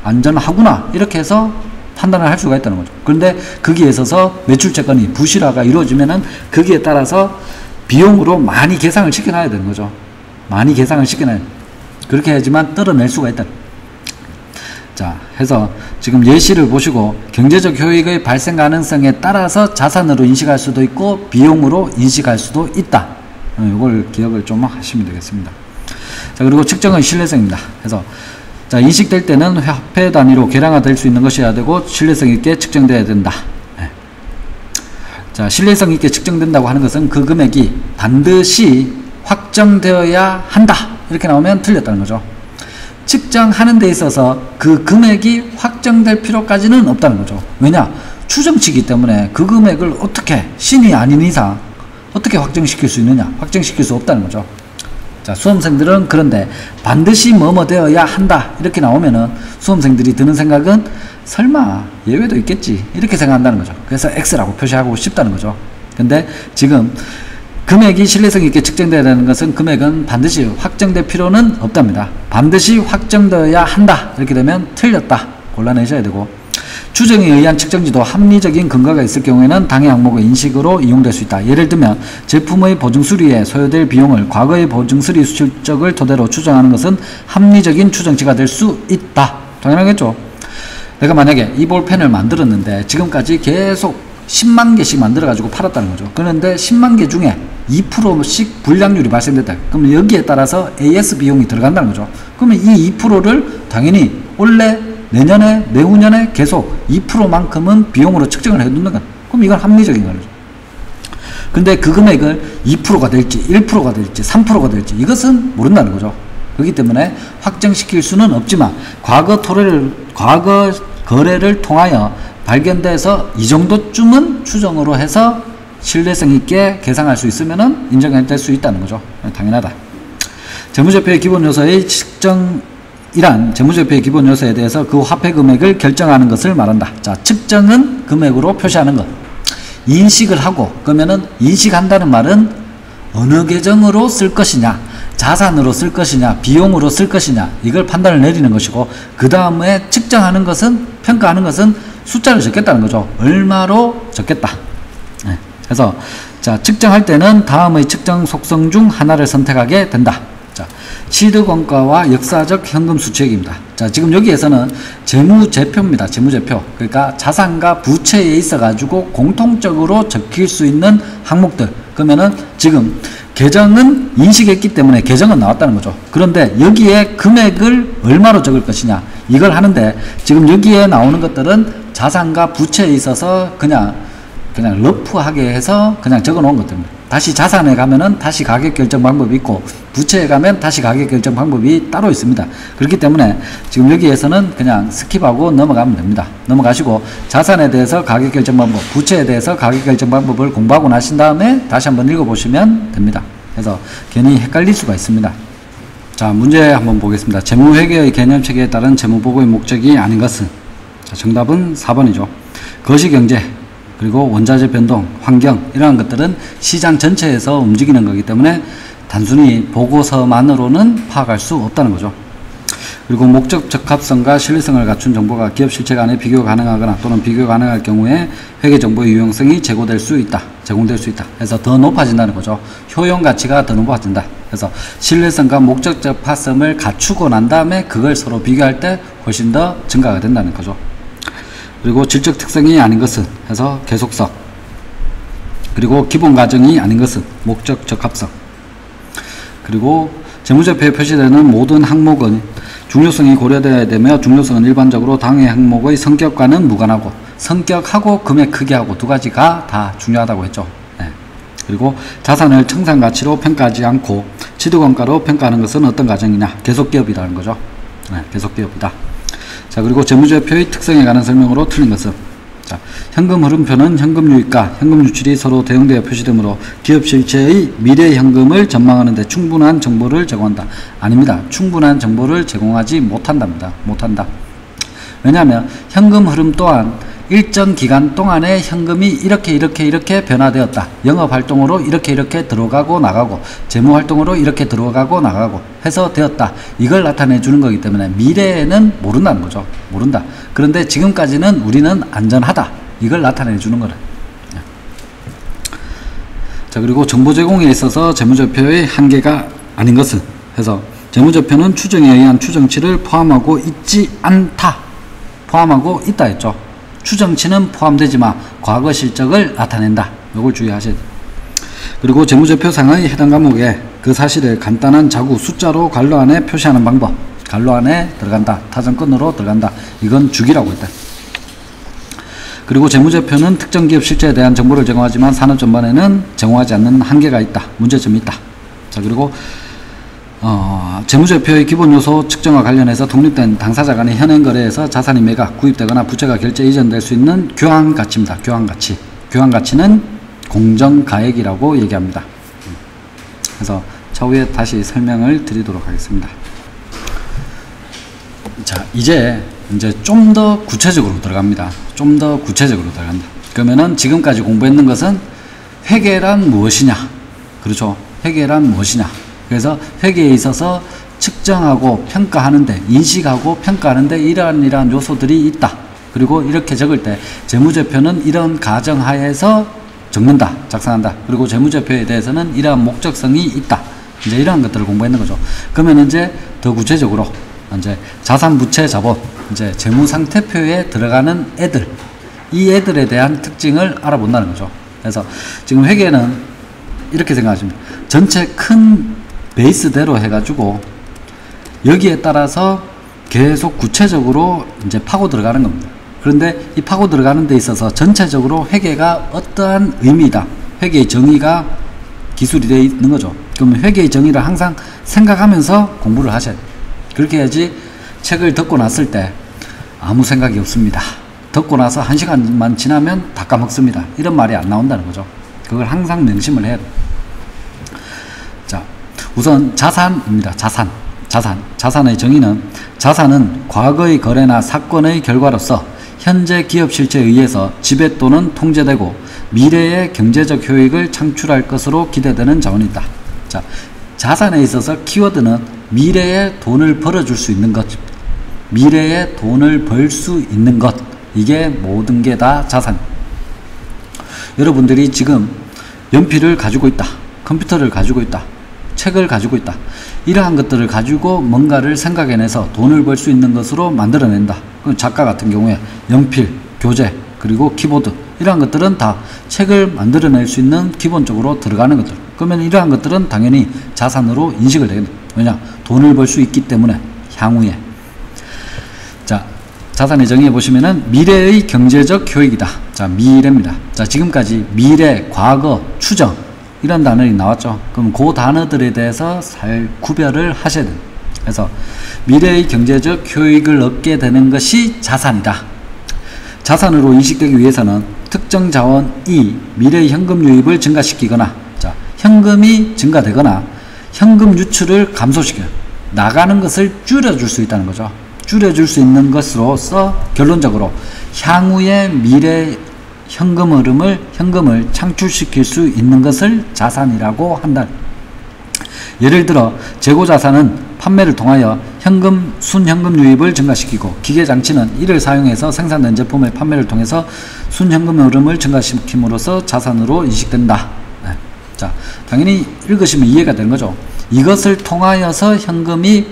안전하구나. 이렇게 해서 판단을 할 수가 있다는 거죠. 그런데 거기에 있어서 매출채권이 부실화가 이루어지면은 거기에 따라서 비용으로 많이 계상을 시켜놔야 되는 거죠. 많이 계상을 시켜놔야 돼. 그렇게 해야지만 떨어낼 수가 있다. 자, 해서 지금 예시를 보시고 경제적 효익의 발생 가능성에 따라서 자산으로 인식할 수도 있고 비용으로 인식할 수도 있다. 이걸 기억을 좀 하시면 되겠습니다. 자, 그리고 측정의 신뢰성입니다. 그래서 자, 인식될 때는 화폐 단위로 계량화될 수 있는 것이어야 되고 신뢰성 있게 측정되어야 된다. 네. 자, 신뢰성 있게 측정된다고 하는 것은 그 금액이 반드시 확정되어야 한다. 이렇게 나오면 틀렸다는 거죠. 측정하는 데 있어서 그 금액이 확정될 필요까지는 없다는 거죠. 왜냐? 추정치이기 때문에 그 금액을 어떻게 신이 아닌 이상 어떻게 확정시킬 수 있느냐? 확정시킬 수 없다는 거죠. 자, 수험생들은 그런데 반드시 뭐뭐 되어야 한다 이렇게 나오면은 수험생들이 드는 생각은 설마 예외도 있겠지 이렇게 생각한다는 거죠. 그래서 X라고 표시하고 싶다는 거죠. 근데 지금 금액이 신뢰성 있게 측정되어야 되는 것은 금액은 반드시 확정될 필요는 없답니다. 반드시 확정되어야 한다 이렇게 되면 틀렸다 골라내셔야 되고, 추정에 의한 측정지도 합리적인 근거가 있을 경우에는 당해 항목의 인식으로 이용될 수 있다. 예를 들면 제품의 보증수리에 소요될 비용을 과거의 보증수리 실적을 토대로 추정하는 것은 합리적인 추정치가 될 수 있다. 당연하겠죠. 내가 만약에 이 볼펜을 만들었는데 지금까지 계속 10만 개씩 만들어 가지고 팔았다는 거죠. 그런데 10만 개 중에 2%씩 불량률이 발생됐다. 그러면 여기에 따라서 AS 비용이 들어간다는 거죠. 그러면 이 2%를 당연히 올해, 내년에, 내후년에 계속 2%만큼은 비용으로 측정을 해두는 건, 그럼 이건 합리적인 거죠. 근데 그 금액을 2%가 될지 1%가 될지 3%가 될지 이것은 모른다는 거죠. 그렇기 때문에 확정시킬 수는 없지만 과거 거래를 통하여 발견돼서 이 정도쯤은 추정으로 해서 신뢰성 있게 계산할 수 있으면은 인정될 수 있다는 거죠. 당연하다. 재무제표의 기본 요소의 측정이란 재무제표의 기본 요소에 대해서 그 화폐 금액을 결정하는 것을 말한다. 자, 측정은 금액으로 표시하는 것. 인식을 하고, 그러면은 인식한다는 말은 어느 계정으로 쓸 것이냐, 자산으로 쓸 것이냐, 비용으로 쓸 것이냐, 이걸 판단을 내리는 것이고, 그 다음에 측정하는 것은, 평가하는 것은 숫자를 적겠다는 거죠. 얼마로 적겠다. 네. 그래서 자, 측정할 때는 다음의 측정 속성 중 하나를 선택하게 된다. 자, 시드권가와 역사적 현금 수취액입니다. 자, 지금 여기에서는 재무제표입니다. 재무제표. 그러니까 자산과 부채에 있어 가지고 공통적으로 적힐 수 있는 항목들. 그러면은 지금 계정은 인식했기 때문에 계정은 나왔다는 거죠. 그런데 여기에 금액을 얼마로 적을 것이냐, 이걸 하는데 지금 여기에 나오는 것들은 자산과 부채에 있어서 그냥 러프하게 해서 그냥 적어 놓은 것들입니다. 다시 자산에 가면은 다시 가격 결정 방법이 있고, 부채에 가면 다시 가격 결정 방법이 따로 있습니다. 그렇기 때문에 지금 여기에서는 그냥 스킵하고 넘어가면 됩니다. 넘어가시고 자산에 대해서 가격 결정 방법, 부채에 대해서 가격 결정 방법을 공부하고 나신 다음에 다시 한번 읽어보시면 됩니다. 그래서 괜히 헷갈릴 수가 있습니다. 자, 문제 한번 보겠습니다. 재무회계의 개념체계에 따른 재무보고의 목적이 아닌 것은? 자, 정답은 4번이죠. 거시경제, 그리고 원자재 변동, 환경, 이러한 것들은 시장 전체에서 움직이는 거기 때문에 단순히 보고서만으로는 파악할 수 없다는 거죠. 그리고 목적 적합성과 신뢰성을 갖춘 정보가 기업 실체 간에 비교 가능하거나 또는 비교 가능할 경우에 회계 정보의 유용성이 제공될 수 있다. 그래서 더 높아진다는 거죠. 효용 가치가 더 높아진다. 그래서 신뢰성과 목적 적합성을 갖추고 난 다음에 그걸 서로 비교할 때 훨씬 더 증가가 된다는 거죠. 그리고 질적 특성이 아닌 것은 해서 계속성, 그리고 기본 가정이 아닌 것은 목적 적합성, 그리고 재무제표에 표시되는 모든 항목은 중요성이 고려되어야 되며 중요성은 일반적으로 당해 항목의 성격과는 무관하고, 성격하고 금액 크기하고 두 가지가 다 중요하다고 했죠. 네. 그리고 자산을 청산가치로 평가하지 않고 취득원가로 평가하는 것은 어떤 가정이냐, 계속기업이라는 거죠. 네, 계속기업이다. 자, 그리고 재무제표의 특성에 관한 설명으로 틀린 것은, 자, 현금 흐름표는 현금 유입과 현금 유출이 서로 대응되어 표시되므로 기업 실체의 미래 현금을 전망하는 데 충분한 정보를 제공한다. 아닙니다. 충분한 정보를 제공하지 못한답니다. 못한다. 왜냐하면 현금 흐름 또한 일정 기간 동안에 현금이 이렇게 변화되었다. 영업활동으로 이렇게 들어가고 나가고, 재무활동으로 이렇게 들어가고 나가고 해서 되었다. 이걸 나타내 주는 거기 때문에 미래에는 모른다는 거죠. 모른다. 그런데 지금까지는 우리는 안전하다. 이걸 나타내 주는 거다. 자, 그리고 정보 제공에 있어서 재무제표의 한계가 아닌 것은 해서 재무제표는 추정에 의한 추정치를 포함하고 있지 않다. 포함하고 있다 했죠. 추정치는 포함되지만 과거 실적을 나타낸다. 이걸 주의하셔야 돼요. 그리고 재무제표상의 해당 과목에 그 사실을 간단한 자구 숫자로 괄호 안에 표시하는 방법. 괄호 안에 들어간다. 타전권으로 들어간다. 이건 주기라고 했다. 그리고 재무제표는 특정 기업 실체에 대한 정보를 제공하지만 산업 전반에는 제공하지 않는 한계가 있다. 문제점이 있다. 자, 그리고 재무제표의 기본 요소 측정과 관련해서 독립된 당사자 간의 현행 거래에서 자산이 매각, 구입되거나 부채가 결제 이전될 수 있는 교환가치입니다. 교환가치. 교환가치는 공정가액이라고 얘기합니다. 그래서 차후에 다시 설명을 드리도록 하겠습니다. 자, 이제 좀 더 구체적으로 들어갑니다. 좀 더 구체적으로 들어간다. 그러면은 지금까지 공부했는 것은 회계란 무엇이냐? 그렇죠. 회계란 무엇이냐? 그래서 회계에 있어서 측정하고 평가하는데, 인식하고 평가하는데 이러한 요소들이 있다. 그리고 이렇게 적을 때 재무제표는 이런 가정하에서 적는다, 작성한다. 그리고 재무제표에 대해서는 이러한 목적성이 있다. 이제 이러한 것들을 공부했는 거죠. 그러면 이제 더 구체적으로 이제 자산, 부채, 자본, 이제 재무상태표에 들어가는 애들, 이 애들에 대한 특징을 알아본다는 거죠. 그래서 지금 회계는 이렇게 생각하시면 전체 큰 베이스대로 해가지고 여기에 따라서 계속 구체적으로 이제 파고 들어가는 겁니다. 그런데 이 파고 들어가는 데 있어서 전체적으로 회계가 어떠한 의미다, 회계의 정의가 기술이 되어 있는 거죠. 그러면 회계의 정의를 항상 생각하면서 공부를 하셔야 돼요. 그렇게 해야지 책을 듣고 났을 때 아무 생각이 없습니다, 듣고 나서 1시간만 지나면 다 까먹습니다, 이런 말이 안 나온다는 거죠. 그걸 항상 명심을 해야 돼요. 자, 우선 자산입니다. 자산의 정의는, 자산은 과거의 거래나 사건의 결과로서 현재 기업 실체에 의해서 지배 또는 통제되고 미래의 경제적 효익을 창출할 것으로 기대되는 자원이다. 자, 자산에 있어서 키워드는 미래에 돈을 벌어줄 수 있는 것, 미래에 돈을 벌 수 있는 것, 이게 모든 게 다 자산. 여러분들이 지금 연필을 가지고 있다, 컴퓨터를 가지고 있다, 책을 가지고 있다, 이러한 것들을 가지고 뭔가를 생각해내서 돈을 벌 수 있는 것으로 만들어낸다. 그럼 작가 같은 경우에 연필, 교재, 그리고 키보드, 이러한 것들은 다 책을 만들어낼 수 있는 기본적으로 들어가는 것들. 그러면 이러한 것들은 당연히 자산으로 인식을 되겠네. 왜냐? 돈을 벌 수 있기 때문에 향후에. 자, 자산의 정의해 보시면은 미래의 경제적 효익이다. 자, 미래입니다. 자, 지금까지 미래, 과거, 추정, 이런 단어들이 나왔죠. 그럼 그 단어들에 대해서 잘 구별을 하셔야 돼요. 그래서 미래의 경제적 효익을 얻게 되는 것이 자산이다. 자산으로 인식되기 위해서는 특정 자원이 미래의 현금 유입을 증가시키거나, 자, 현금이 증가되거나 현금 유출을 감소시켜요. 나가는 것을 줄여줄 수 있다는 거죠. 줄여줄 수 있는 것으로서 결론적으로 향후의 미래 현금을 창출시킬 수 있는 것을 자산이라고 한다. 예를 들어 재고자산은 판매를 통하여 순현금 유입을 증가시키고, 기계장치는 이를 사용해서 생산된 제품의 판매를 통해서 순현금 흐름을 증가시킴으로써 자산으로 인식된다. 네. 자, 당연히 읽으시면 이해가 되는 거죠. 이것을 통하여서 현금이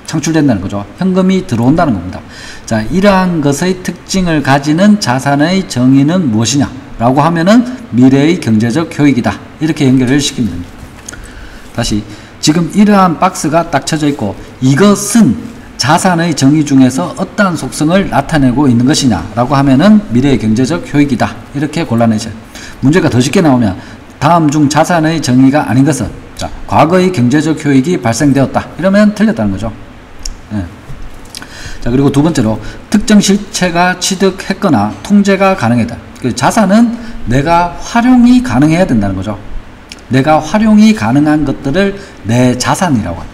창출된다는 거죠. 현금이 들어온다는 겁니다. 자, 이러한 것의 특징을 가지는 자산의 정의는 무엇이냐 라고 하면은 미래의 경제적 효익이다, 이렇게 연결을 시키면 됩니다. 다시, 지금 이러한 박스가 딱 쳐져 있고 이것은 자산의 정의 중에서 어떠한 속성을 나타내고 있는 것이냐 라고 하면은 미래의 경제적 효익이다, 이렇게 골라내셔요. 문제가 더 쉽게 나오면 다음 중 자산의 정의가 아닌 것은, 자, 과거의 경제적 효익이 발생되었다, 이러면 틀렸다는 거죠. 네. 자, 그리고 두 번째로 특정 실체가 취득했거나 통제가 가능하다. 그 자산은 내가 활용이 가능해야 된다는 거죠. 내가 활용이 가능한 것들을 내 자산이라고 합니다.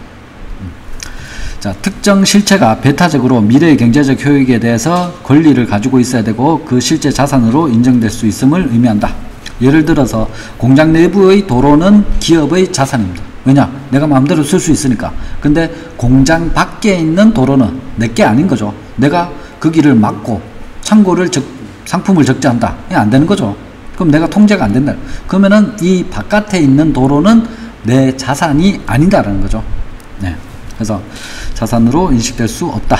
자, 특정 실체가 배타적으로 미래의 경제적 효익에 대해서 권리를 가지고 있어야 되고 그 실제 자산으로 인정될 수 있음을 의미한다. 예를 들어서 공장 내부의 도로는 기업의 자산입니다. 왜냐? 내가 마음대로 쓸 수 있으니까. 근데 공장 밖에 있는 도로는 내게 아닌 거죠. 내가 그 길을 막고 상품을 적재한다. 이게 안 되는 거죠. 그럼 내가 통제가 안 된다. 그러면은 이 바깥에 있는 도로는 내 자산이 아니다라는 거죠. 네. 그래서 자산으로 인식될 수 없다.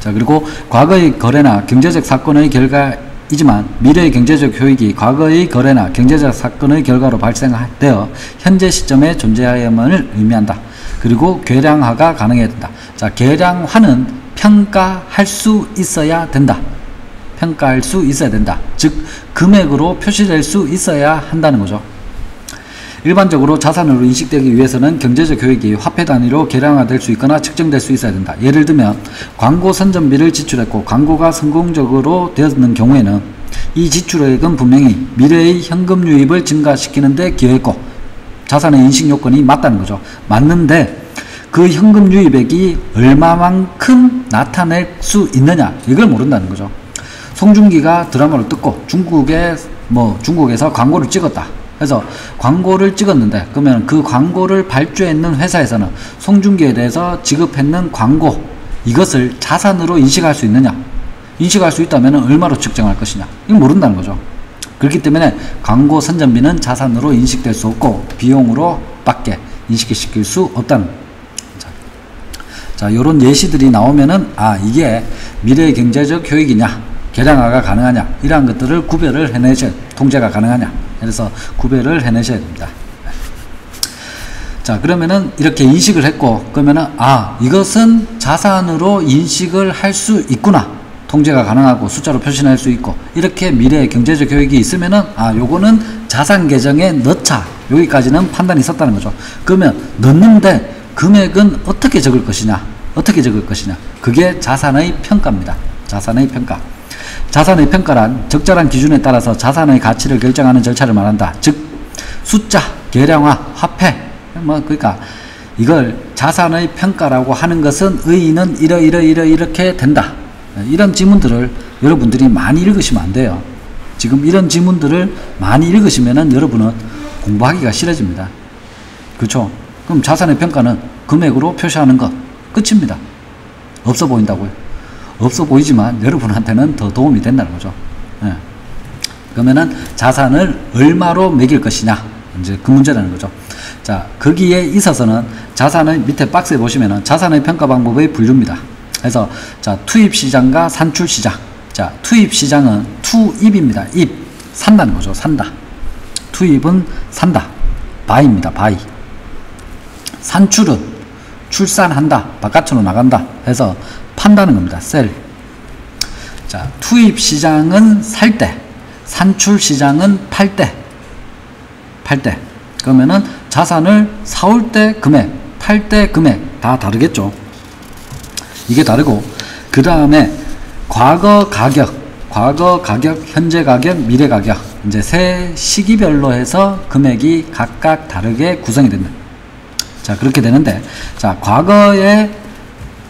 자, 그리고 과거의 거래나 경제적 사건의 결과이지만 미래의 경제적 효익이 과거의 거래나 경제적 사건의 결과로 발생되어 현재 시점에 존재하여야만을 의미한다. 그리고 계량화가 가능해야 된다. 자, 계량화는 평가할 수 있어야 된다. 평가할 수 있어야 된다. 즉 금액으로 표시될 수 있어야 한다는 거죠. 일반적으로 자산으로 인식되기 위해서는 경제적 효익이 화폐 단위로 계량화될 수 있거나 측정될 수 있어야 된다. 예를 들면 광고 선전비를 지출했고 광고가 성공적으로 되었는 경우에는 이 지출액은 분명히 미래의 현금 유입을 증가시키는 데 기여했고 자산의 인식 요건이 맞다는 거죠. 맞는데 그 현금 유입액이 얼마만큼 나타낼 수 있느냐 이걸 모른다는 거죠. 송중기가 드라마를 듣고 중국에서 광고를 찍었다. 그래서 광고를 찍었는데 그러면 그 광고를 발주했는 회사에서는 송중기에 대해서 지급했는 광고 이것을 자산으로 인식할 수 있느냐? 인식할 수 있다면 얼마로 측정할 것이냐? 이건 모른다는 거죠. 그렇기 때문에 광고 선전비는 자산으로 인식될 수 없고 비용으로 밖에 인식시킬 수 없다는 거죠. 자, 요런 예시들이 나오면은 이게 미래의 경제적 효익이냐 계량화가 가능하냐 이러한 것들을 구별을 해내셔야 통제가 가능하냐 그래서 구별을 해내셔야 됩니다. 자, 그러면은 이렇게 인식을 했고 그러면은 이것은 자산으로 인식을 할 수 있구나 통제가 가능하고 숫자로 표시할 수 있고 이렇게 미래의 경제적 효익이 있으면은 요거는 자산 계정에 넣자 여기까지는 판단이 있었다는 거죠. 그러면 넣는데 금액은 어떻게 적을 것이냐 그게 자산의 평가입니다. 자산의 평가. 자산의 평가란 적절한 기준에 따라서 자산의 가치를 결정하는 절차를 말한다. 즉 숫자, 계량화, 화폐 그러니까 이걸 자산의 평가라고 하는 것은 의의는 이렇게 된다. 이런 지문들을 여러분들이 많이 읽으시면 안 돼요. 지금 이런 지문들을 많이 읽으시면은 여러분은 공부하기가 싫어집니다. 그렇죠? 그럼 자산의 평가는 금액으로 표시하는 것 끝입니다. 없어 보인다고요? 없어 보이지만 여러분한테는 더 도움이 된다는 거죠. 그러면은 자산을 얼마로 매길 것이냐 이제 그 문제라는 거죠. 자, 거기에 있어서는 자산의 밑에 박스에 보시면은 자산의 평가 방법의 분류입니다. 그래서 자, 투입 시장과 산출 시장. 자, 투입 시장은 투입입니다. 입 산다는 거죠. 산다. 투입은 산다. buy입니다. buy. 산출은 출산한다. 바깥으로 나간다. 해서 판다는 겁니다. sell. 자, 투입 시장은 살 때, 산출 시장은 팔 때. 그러면은 자산을 사올 때 금액, 팔 때 금액 다 다르겠죠. 이게 다르고 그 다음에 과거 가격, 현재 가격, 미래 가격 이제 세 시기별로 해서 금액이 각각 다르게 구성이 된다. 자, 그렇게 되는데 자, 과거에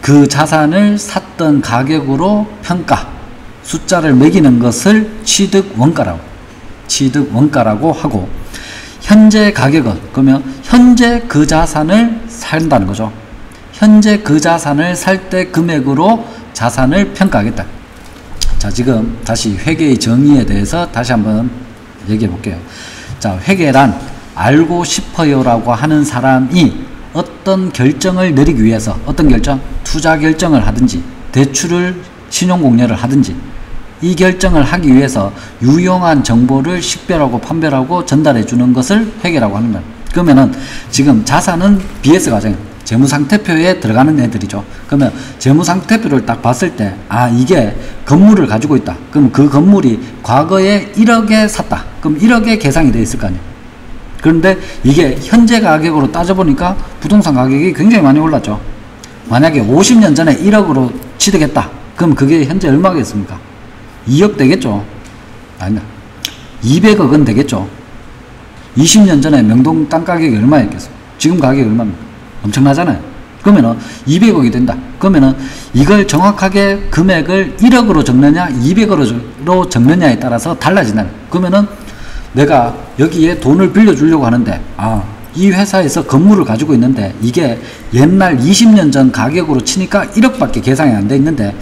그 자산을 샀던 가격으로 평가 숫자를 매기는 것을 취득 원가라고 하고 현재 가격은 그러면 현재 그 자산을 산다는 거죠. 현재 그 자산을 살 때 금액으로 자산을 평가하겠다. 자, 지금 다시 회계의 정의에 대해서 다시 한번 얘기해 볼게요. 자, 회계란 알고 싶어요라고 하는 사람이 어떤 결정을 내리기 위해서 어떤 결정? 투자 결정을 하든지 대출을 신용공여를 하든지 이 결정을 하기 위해서 유용한 정보를 식별하고 판별하고 전달해 주는 것을 회계라고 하는 거예요. 그러면은 지금 자산은 BS 과정 재무상태표에 들어가는 애들이죠. 그러면 재무상태표를 딱 봤을 때 이게 건물을 가지고 있다. 그럼 그 건물이 과거에 1억에 샀다. 그럼 1억에 계상이 되어 있을 거 아니에요. 그런데 이게 현재 가격으로 따져보니까 부동산 가격이 굉장히 많이 올랐죠. 만약에 50년 전에 1억으로 취득했다. 그럼 그게 현재 얼마겠습니까? 2억 되겠죠. 아니다. 200억은 되겠죠. 20년 전에 명동 땅 가격이 얼마였겠어요? 지금 가격이 얼마입니까? 엄청나잖아요. 그러면은 200억이 된다. 그러면은 이걸 정확하게 금액을 1억으로 적느냐 200억으로 적느냐에 따라서 달라진다. 그러면은 내가 여기에 돈을 빌려주려고 하는데 이 회사에서 건물을 가지고 있는데 이게 옛날 20년 전 가격으로 치니까 1억밖에 계산이 안 돼 있는데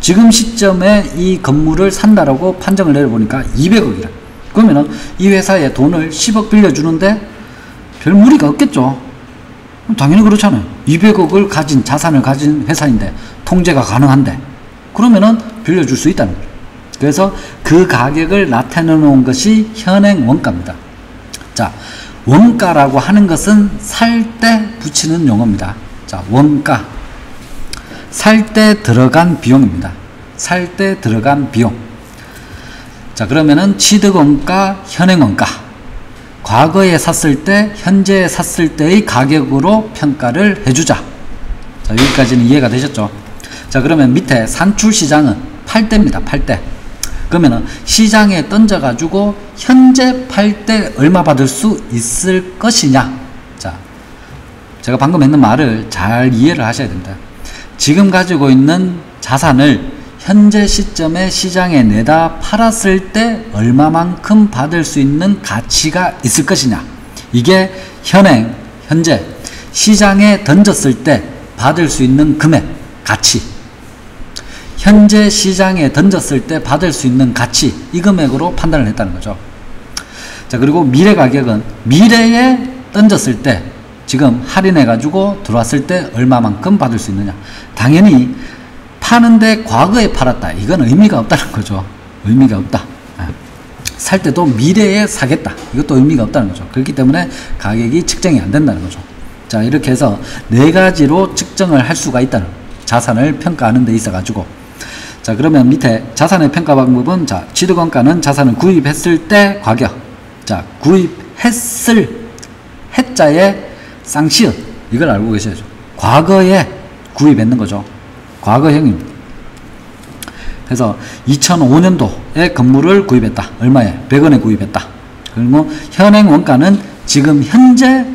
지금 시점에 이 건물을 산다라고 판정을 내려보니까 200억이라. 그러면은 이 회사에 돈을 10억 빌려주는데 별 무리가 없겠죠. 당연히 그렇잖아요. 200억을 가진 자산을 가진 회사인데 통제가 가능한데 그러면은 빌려줄 수 있다는 거죠. 그래서 그 가격을 나타내 놓은 것이 현행 원가입니다. 자, 원가라고 하는 것은 살 때 붙이는 용어입니다. 자, 원가. 살 때 들어간 비용입니다. 살 때 들어간 비용. 자, 그러면은 취득원가, 현행원가. 과거에 샀을 때, 현재에 샀을 때의 가격으로 평가를 해주자. 자, 여기까지는 이해가 되셨죠? 자, 그러면 밑에 산출시장은 팔 때입니다. 팔 때. 그러면은 시장에 던져가지고 현재 팔 때 얼마 받을 수 있을 것이냐. 자, 제가 방금 했는 말을 잘 이해를 하셔야 됩니다. 지금 가지고 있는 자산을 현재 시점에 시장에 내다 팔았을 때 얼마만큼 받을 수 있는 가치가 있을 것이냐. 이게 현재 시장에 던졌을 때 받을 수 있는 금액, 가치. 현재 시장에 던졌을 때 받을 수 있는 가치, 이 금액으로 판단을 했다는 거죠. 자, 그리고 미래 가격은 미래에 던졌을 때 지금 할인해가지고 들어왔을 때 얼마만큼 받을 수 있느냐. 당연히 파는데 과거에 팔았다. 이건 의미가 없다는 거죠. 의미가 없다. 살 때도 미래에 사겠다. 이것도 의미가 없다는 거죠. 그렇기 때문에 가격이 측정이 안 된다는 거죠. 자, 이렇게 해서 네 가지로 측정을 할 수가 있다는 자산을 평가하는 데 있어 가지고, 자, 그러면 밑에 자산의 평가 방법은, 자, 취득원가는 자산을 구입했을 때 가격. 자, 구입했을 해자의 쌍시읒, 이걸 알고 계셔야죠. 과거에 구입했는 거죠. 과거형입니다. 그래서 2005년도에 건물을 구입했다. 얼마에? 100원에 구입했다. 그리고 현행 원가는 지금 현재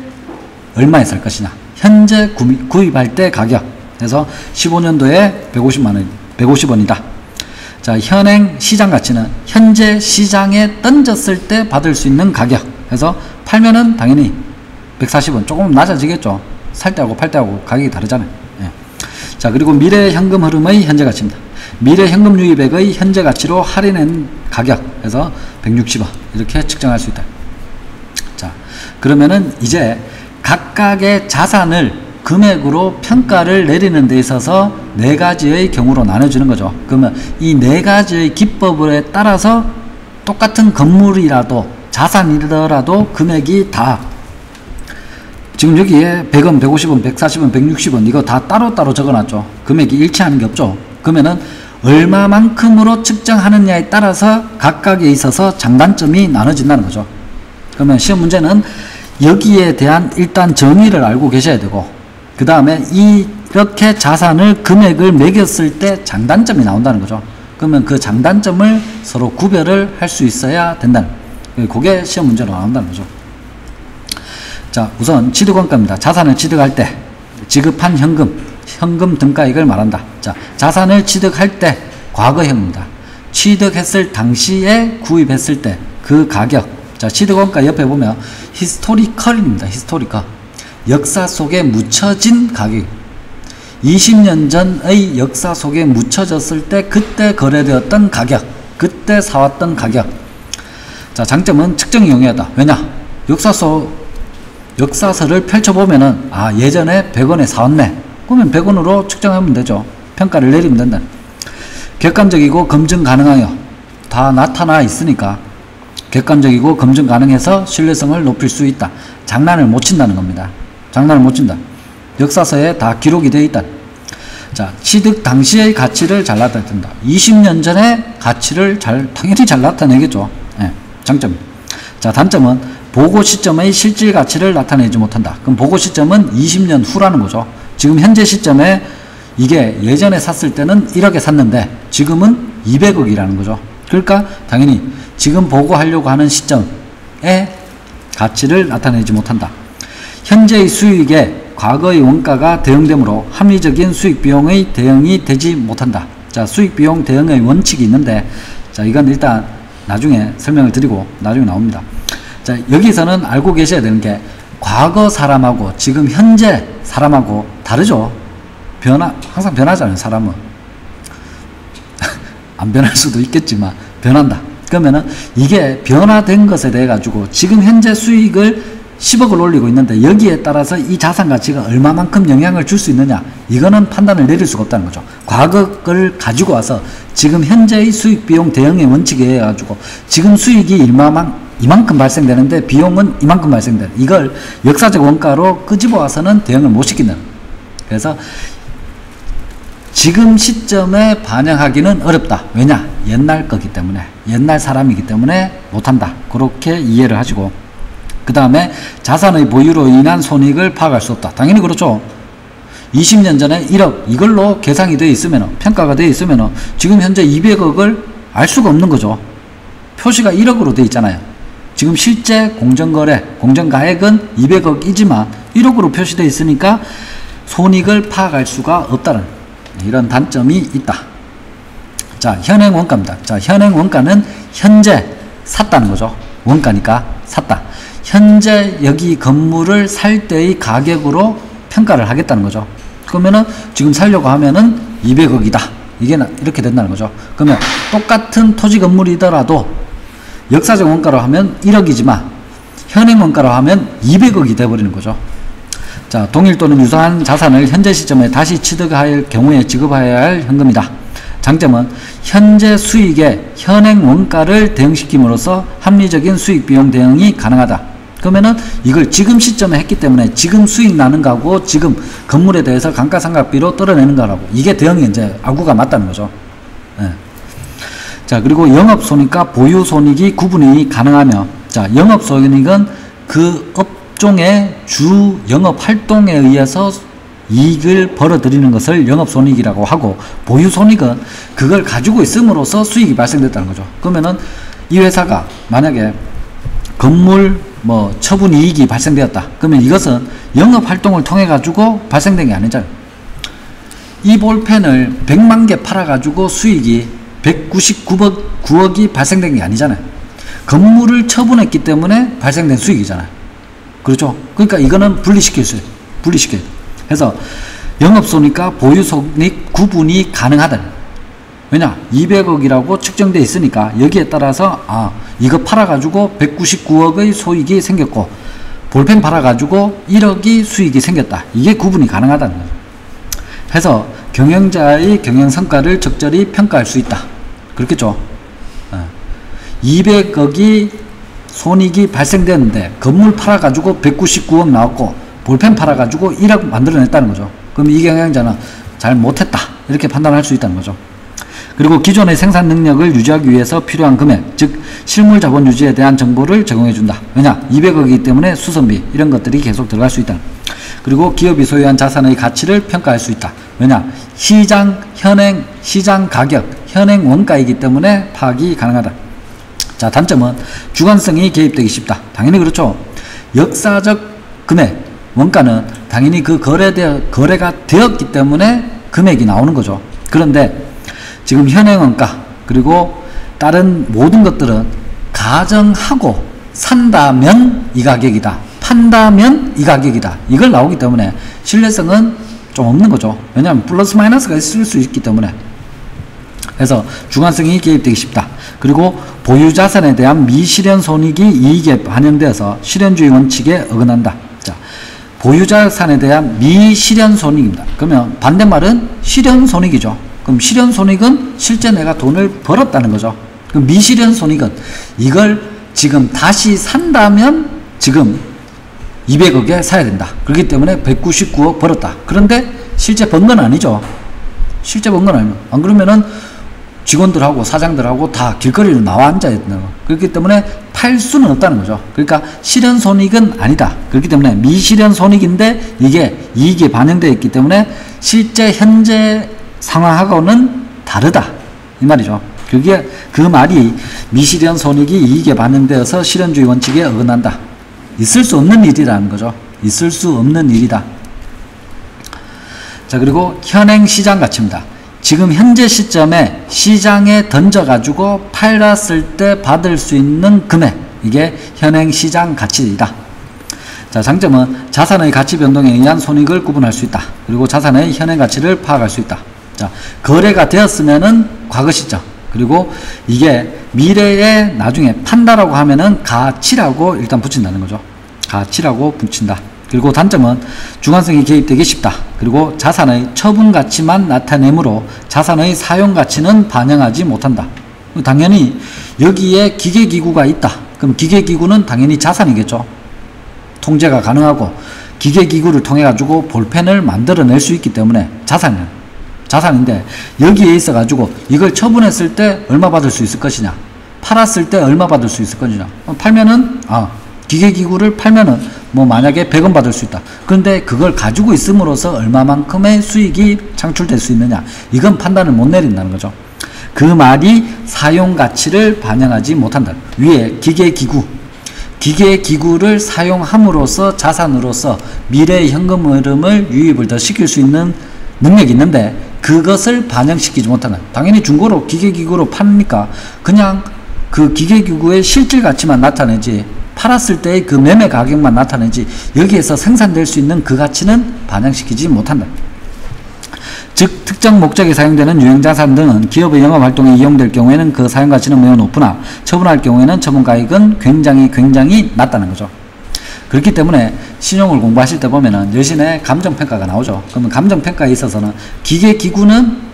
얼마에 살 것이냐. 현재 구입할 때 가격. 그래서 15년도에 150원이다. 자, 현행 시장 가치는 현재 시장에 던졌을 때 받을 수 있는 가격. 그래서 팔면은 당연히 140원. 조금 낮아지겠죠. 살 때하고 팔 때하고 가격이 다르잖아요. 예. 자, 그리고 미래 현금 흐름의 현재 가치입니다. 미래 현금 유입액의 현재 가치로 할인한 가격. 그래서 160원. 이렇게 측정할 수 있다. 자, 그러면은 이제 각각의 자산을 금액으로 평가를 내리는 데 있어서 네 가지의 경우로 나눠주는 거죠. 그러면 이 네 가지의 기법에 따라서 똑같은 건물이라도 자산이더라도 금액이 다, 지금 여기에 100원, 150원, 140원, 160원 이거 다 따로따로 적어놨죠. 금액이 일치하는 게 없죠. 그러면은 얼마만큼으로 측정하느냐에 따라서 각각에 있어서 장단점이 나눠진다는 거죠. 그러면 시험 문제는 여기에 대한 일단 정의를 알고 계셔야 되고, 그 다음에 이렇게 자산을 금액을 매겼을 때 장단점이 나온다는 거죠. 그러면 그 장단점을 서로 구별을 할 수 있어야 된다는, 그게 시험 문제로 나온다는 거죠. 자, 우선 취득원가입니다. 자산을 취득할 때 지급한 현금 등가액을 말한다. 자, 자산을 취득할 때 과거형입니다. 취득했을 당시에 구입했을 때 그 가격. 자, 취득원가 옆에 보면 히스토리컬입니다. 히스토리컬. 역사 속에 묻혀진 가격. 20년 전의 역사 속에 묻혀졌을 때 그때 거래되었던 가격. 그때 사왔던 가격. 자, 장점은 측정이 용이하다. 왜냐? 역사서를 펼쳐보면은, 아, 예전에 100원에 사왔네. 그러면 100원으로 측정하면 되죠. 평가를 내리면 된다. 객관적이고 검증 가능하여 다 나타나 있으니까 객관적이고 검증 가능해서 신뢰성을 높일 수 있다. 장난을 못 친다는 겁니다. 장난을 못 친다. 역사서에 다 기록이 되어 있다. 자, 취득 당시의 가치를 잘 나타낸다. 20년 전의 가치를 당연히 잘 나타내겠죠. 네, 장점. 자, 단점은 보고 시점의 실질 가치를 나타내지 못한다. 그럼 보고 시점은 20년 후라는 거죠. 지금 현재 시점에 이게 예전에 샀을 때는 1억에 샀는데 지금은 200억이라는 거죠. 그러니까 당연히 지금 보고하려고 하는 시점의 가치를 나타내지 못한다. 현재의 수익에 과거의 원가가 대응되므로 합리적인 수익 비용의 대응이 되지 못한다. 자, 수익 비용 대응의 원칙이 있는데, 자, 이건 일단 나중에 설명을 드리고 나중에 나옵니다. 자, 여기서는 알고 계셔야 되는 게 과거 사람하고 지금 현재 사람하고 다르죠. 항상 변하잖아요. 사람은 안 변할 수도 있겠지만 변한다. 그러면은 이게 변화된 것에 대해 가지고 지금 현재 수익을 10억을 올리고 있는데 여기에 따라서 이 자산 가치가 얼마만큼 영향을 줄 수 있느냐, 이거는 판단을 내릴 수가 없다는 거죠. 과거를 가지고 와서 지금 현재의 수익 비용 대응의 원칙에 의해 가지고 지금 수익이 이만큼 발생되는데 비용은 이만큼 발생되는, 이걸 역사적 원가로 끄집어 와서는 대응을 못 시킨다. 그래서 지금 시점에 반영하기는 어렵다. 왜냐? 옛날 거기 때문에, 옛날 사람이기 때문에 못한다. 그렇게 이해를 하시고, 그 다음에 자산의 보유로 인한 손익을 파악할 수 없다. 당연히 그렇죠. 20년 전에 1억 이걸로 계상이 되어 있으면, 평가가 되어 있으면 지금 현재 200억을 알 수가 없는 거죠. 표시가 1억으로 돼 있잖아요. 지금 실제 공정거래, 공정가액은 200억이지만 1억으로 표시되어 있으니까 손익을 파악할 수가 없다는 이런 단점이 있다. 자, 현행 원가입니다. 자, 현행 원가는 현재 샀다는 거죠. 원가니까 샀다. 현재 여기 건물을 살 때의 가격으로 평가를 하겠다는 거죠. 그러면은 지금 살려고 하면은 200억이다. 이게 이렇게 된다는 거죠. 그러면 똑같은 토지 건물이더라도 역사적 원가로 하면 1억이지만 현행 원가로 하면 200억이 돼버리는 거죠. 자, 동일 또는 유사한 자산을 현재 시점에 다시 취득할 경우에 지급해야 할 현금이다. 장점은 현재 수익에 현행 원가를 대응시킴으로써 합리적인 수익 비용 대응이 가능하다. 그러면은 이걸 지금 시점에 했기 때문에 지금 수익 나는 거하고 지금 건물에 대해서 감가상각비로 떨어내는 거라고. 이게 대응이 이제 아구가 맞다는 거죠. 예. 자, 그리고 영업손익과 보유손익이 구분이 가능하며, 자, 영업손익은 그 업종의 주 영업활동에 의해서 이익을 벌어들이는 것을 영업손익이라고 하고, 보유손익은 그걸 가지고 있음으로써 수익이 발생됐다는 거죠. 그러면은 이 회사가 만약에 건물 처분 이익이 발생되었다. 그러면 이것은 영업활동을 통해 가지고 발생된 게 아니잖아요. 이 볼펜을 100만 개 팔아 가지고 수익이 199억이 발생된 게 아니잖아요. 건물을 처분했기 때문에 발생된 수익이잖아요. 그렇죠? 그러니까 이거는 분리시켜야 돼요. 그래서 영업손익과 보유손익 구분이 가능하다. 왜냐? 200억이라고 측정되어 있으니까 여기에 따라서 이거 팔아가지고 199억의 소익이 생겼고 볼펜 팔아가지고 1억이 수익이 생겼다. 이게 구분이 가능하다는 거죠. 해서 경영자의 경영성과를 적절히 평가할 수 있다. 그렇겠죠? 200억이 손익이 발생되는데 건물 팔아가지고 199억 나왔고 볼펜 팔아가지고 1억 만들어냈다는 거죠. 그럼 이 경영자는 잘 못했다. 이렇게 판단할 수 있다는 거죠. 그리고 기존의 생산 능력을 유지하기 위해서 필요한 금액, 즉 실물 자본 유지에 대한 정보를 제공해 준다. 왜냐? 200억이기 때문에 수선비 이런 것들이 계속 들어갈 수 있다. 그리고 기업이 소유한 자산의 가치를 평가할 수 있다. 왜냐? 현행 시장 가격, 현행 원가이기 때문에 파악이 가능하다. 자, 단점은 주관성이 개입되기 쉽다. 당연히 그렇죠. 역사적 금액, 원가는 당연히 그 거래가 되었기 때문에 금액이 나오는 거죠. 그런데 지금 현행 원가 그리고 다른 모든 것들은 가정하고 산다면 이 가격이다, 판다면 이 가격이다, 이걸 나오기 때문에 신뢰성은 좀 없는 거죠. 왜냐하면 플러스 마이너스가 있을 수 있기 때문에. 그래서 주관성이 개입되기 쉽다. 그리고 보유자산에 대한 미실현 손익이 이익에 반영되어서 실현주의 원칙에 어긋난다. 자, 보유자산에 대한 미실현 손익입니다. 그러면 반대말은 실현 손익이죠. 그럼 실현 손익은 실제 내가 돈을 벌었다는 거죠. 그럼 미실현 손익은 이걸 지금 다시 산다면 지금 200억에 사야 된다. 그렇기 때문에 199억 벌었다. 그런데 실제 번 건 아니죠. 실제 번 건 아니에요. 안 그러면은 직원들하고 사장들하고 다 길거리로 나와 앉아야 된다. 그렇기 때문에 팔 수는 없다는 거죠. 그러니까 실현 손익은 아니다. 그렇기 때문에 미실현 손익인데 이게 이익에 반영되어 있기 때문에 실제 현재 상황하고는 다르다. 이 말이죠. 그게 그 말이 미실현 손익이 이익에 반영되어서 실현주의 원칙에 어긋난다. 있을 수 없는 일이라는 거죠. 있을 수 없는 일이다. 자, 그리고 현행 시장 가치입니다. 지금 현재 시점에 시장에 던져가지고 팔았을 때 받을 수 있는 금액, 이게 현행 시장 가치이다. 자, 장점은 자산의 가치 변동에 의한 손익을 구분할 수 있다. 그리고 자산의 현행 가치를 파악할 수 있다. 자, 거래가 되었으면은 과거 시점, 그리고 이게 미래에 나중에 판다라고 하면은 가치라고 일단 붙인다는 거죠. 가치라고 붙인다. 그리고 단점은 주관성이 개입되기 쉽다. 그리고 자산의 처분 가치만 나타내므로 자산의 사용 가치는 반영하지 못한다. 당연히 여기에 기계기구가 있다. 그럼 기계기구는 당연히 자산이겠죠. 통제가 가능하고 기계기구를 통해 가지고 볼펜을 만들어낼 수 있기 때문에 자산인데 여기에 있어 가지고 이걸 처분했을 때 얼마 받을 수 있을 것이냐, 팔았을 때 얼마 받을 수 있을 것이냐. 팔면은 기계기구를 팔면은 만약에 100원 받을 수 있다. 그런데 그걸 가지고 있음으로써 얼마만큼의 수익이 창출될 수 있느냐, 이건 판단을 못 내린다는 거죠. 그 말이 사용 가치를 반영하지 못한다. 위에 기계기구를 사용함으로써 자산으로서 미래의 현금 흐름을 유입을 더 시킬 수 있는 능력이 있는데 그것을 반영시키지 못한다. 당연히 중고로 기계기구로 팝니까? 그냥 그 기계기구의 실질 가치만 나타내지 팔았을 때의 그 매매 가격만 나타내지 여기에서 생산될 수 있는 그 가치는 반영시키지 못한다. 즉 특정 목적에 사용되는 유형자산 등은 기업의 영업활동에 이용될 경우에는 그 사용가치는 매우 높으나 처분할 경우에는 처분가액은 굉장히 낮다는 거죠. 그렇기 때문에 신용을 공부하실 때 보면은 여신의 감정평가가 나오죠. 그러면 감정평가에 있어서는 기계기구는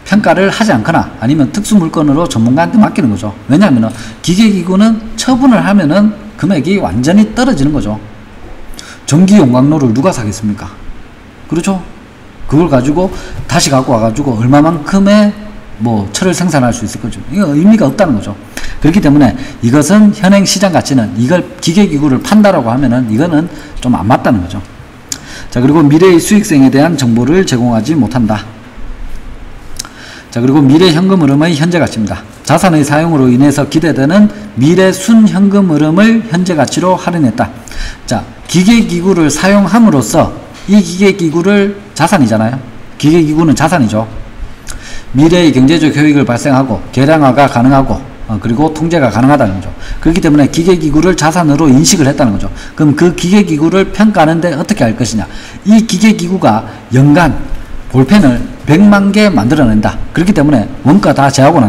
평가를 하지 않거나 아니면 특수물건으로 전문가한테 맡기는 거죠. 왜냐하면 기계기구는 처분을 하면은 금액이 완전히 떨어지는 거죠. 전기 용광로를 누가 사겠습니까? 그렇죠? 그걸 가지고 다시 갖고 와가지고 얼마만큼의 뭐 철을 생산할 수 있을 거죠. 이거 의미가 없다는 거죠. 그렇기 때문에 이것은 현행 시장 가치는 이걸 기계기구를 판다라고 하면은 이거는 좀 안 맞다는 거죠. 자, 그리고 미래의 수익성에 대한 정보를 제공하지 못한다. 자, 그리고 미래 현금 흐름의 현재 가치입니다. 자산의 사용으로 인해서 기대되는 미래 순현금 흐름을 현재 가치로 할인했다. 자, 기계기구를 사용함으로써 이 기계기구를 자산이잖아요. 기계기구는 자산이죠. 미래의 경제적 효익을 발생하고 계량화가 가능하고 그리고 통제가 가능하다는 거죠. 그렇기 때문에 기계기구를 자산으로 인식을 했다는 거죠. 그럼 그 기계기구를 평가하는데 어떻게 할 것이냐. 이 기계기구가 연간 볼펜을 100만 개 만들어낸다. 그렇기 때문에 원가 다 제하고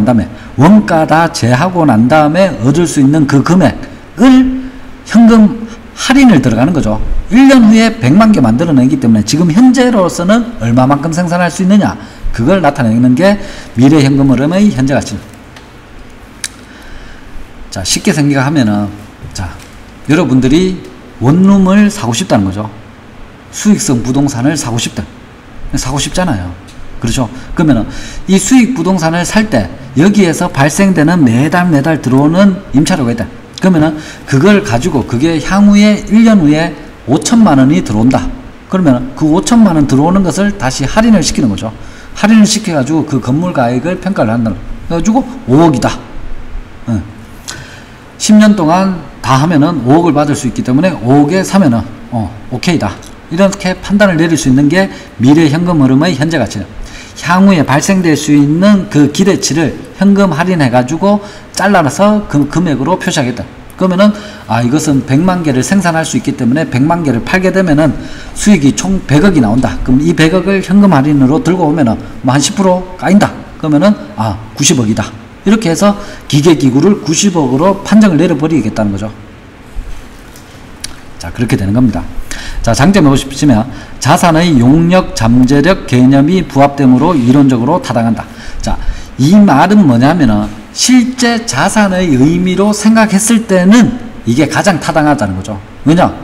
난 다음에 얻을 수 있는 그 금액을 현금 할인을 들어가는 거죠. 1년 후에 100만 개 만들어내기 때문에 지금 현재로서는 얼마만큼 생산할 수 있느냐. 그걸 나타내는 게 미래 현금 흐름의 현재 가치입니다. 자, 쉽게 생각하면은, 자, 여러분들이 원룸을 사고 싶다는 거죠. 수익성 부동산을 사고 싶다. 사고 싶잖아요. 그렇죠? 그러면은 이 수익 부동산을 살 때 여기에서 발생되는 매달 들어오는 임차료가 있다. 그러면은 그걸 가지고 그게 향후에 1년 후에 5천만 원이 들어온다. 그러면 그 5천만 원 들어오는 것을 다시 할인을 시키는 거죠. 할인을 시켜가지고 그 건물 가액을 평가를 한다는 거죠. 그래가지고 5억이다. 10년 동안 다 하면은 5억을 받을 수 있기 때문에 5억에 사면은 오케이다. 이렇게 판단을 내릴 수 있는 게 미래 현금 흐름의 현재 가치다. 향후에 발생될 수 있는 그 기대치를 현금 할인해가지고 잘라서 그 금액으로 표시하겠다. 그러면은 이것은 100만 개를 생산할 수 있기 때문에 100만 개를 팔게 되면은 수익이 총 100억이 나온다. 그럼 이 100억을 현금 할인으로 들고 오면은 뭐 한 10% 까인다. 그러면은 90억이다. 이렇게 해서 기계기구를 90억으로 판정을 내려버리겠다는 거죠. 자, 그렇게 되는 겁니다. 자, 장점을 보시면 자산의 용역 잠재력 개념이 부합됨으로 이론적으로 타당한다. 자, 이 말은 뭐냐면은 실제 자산의 의미로 생각했을 때는 이게 가장 타당하다는 거죠. 왜냐?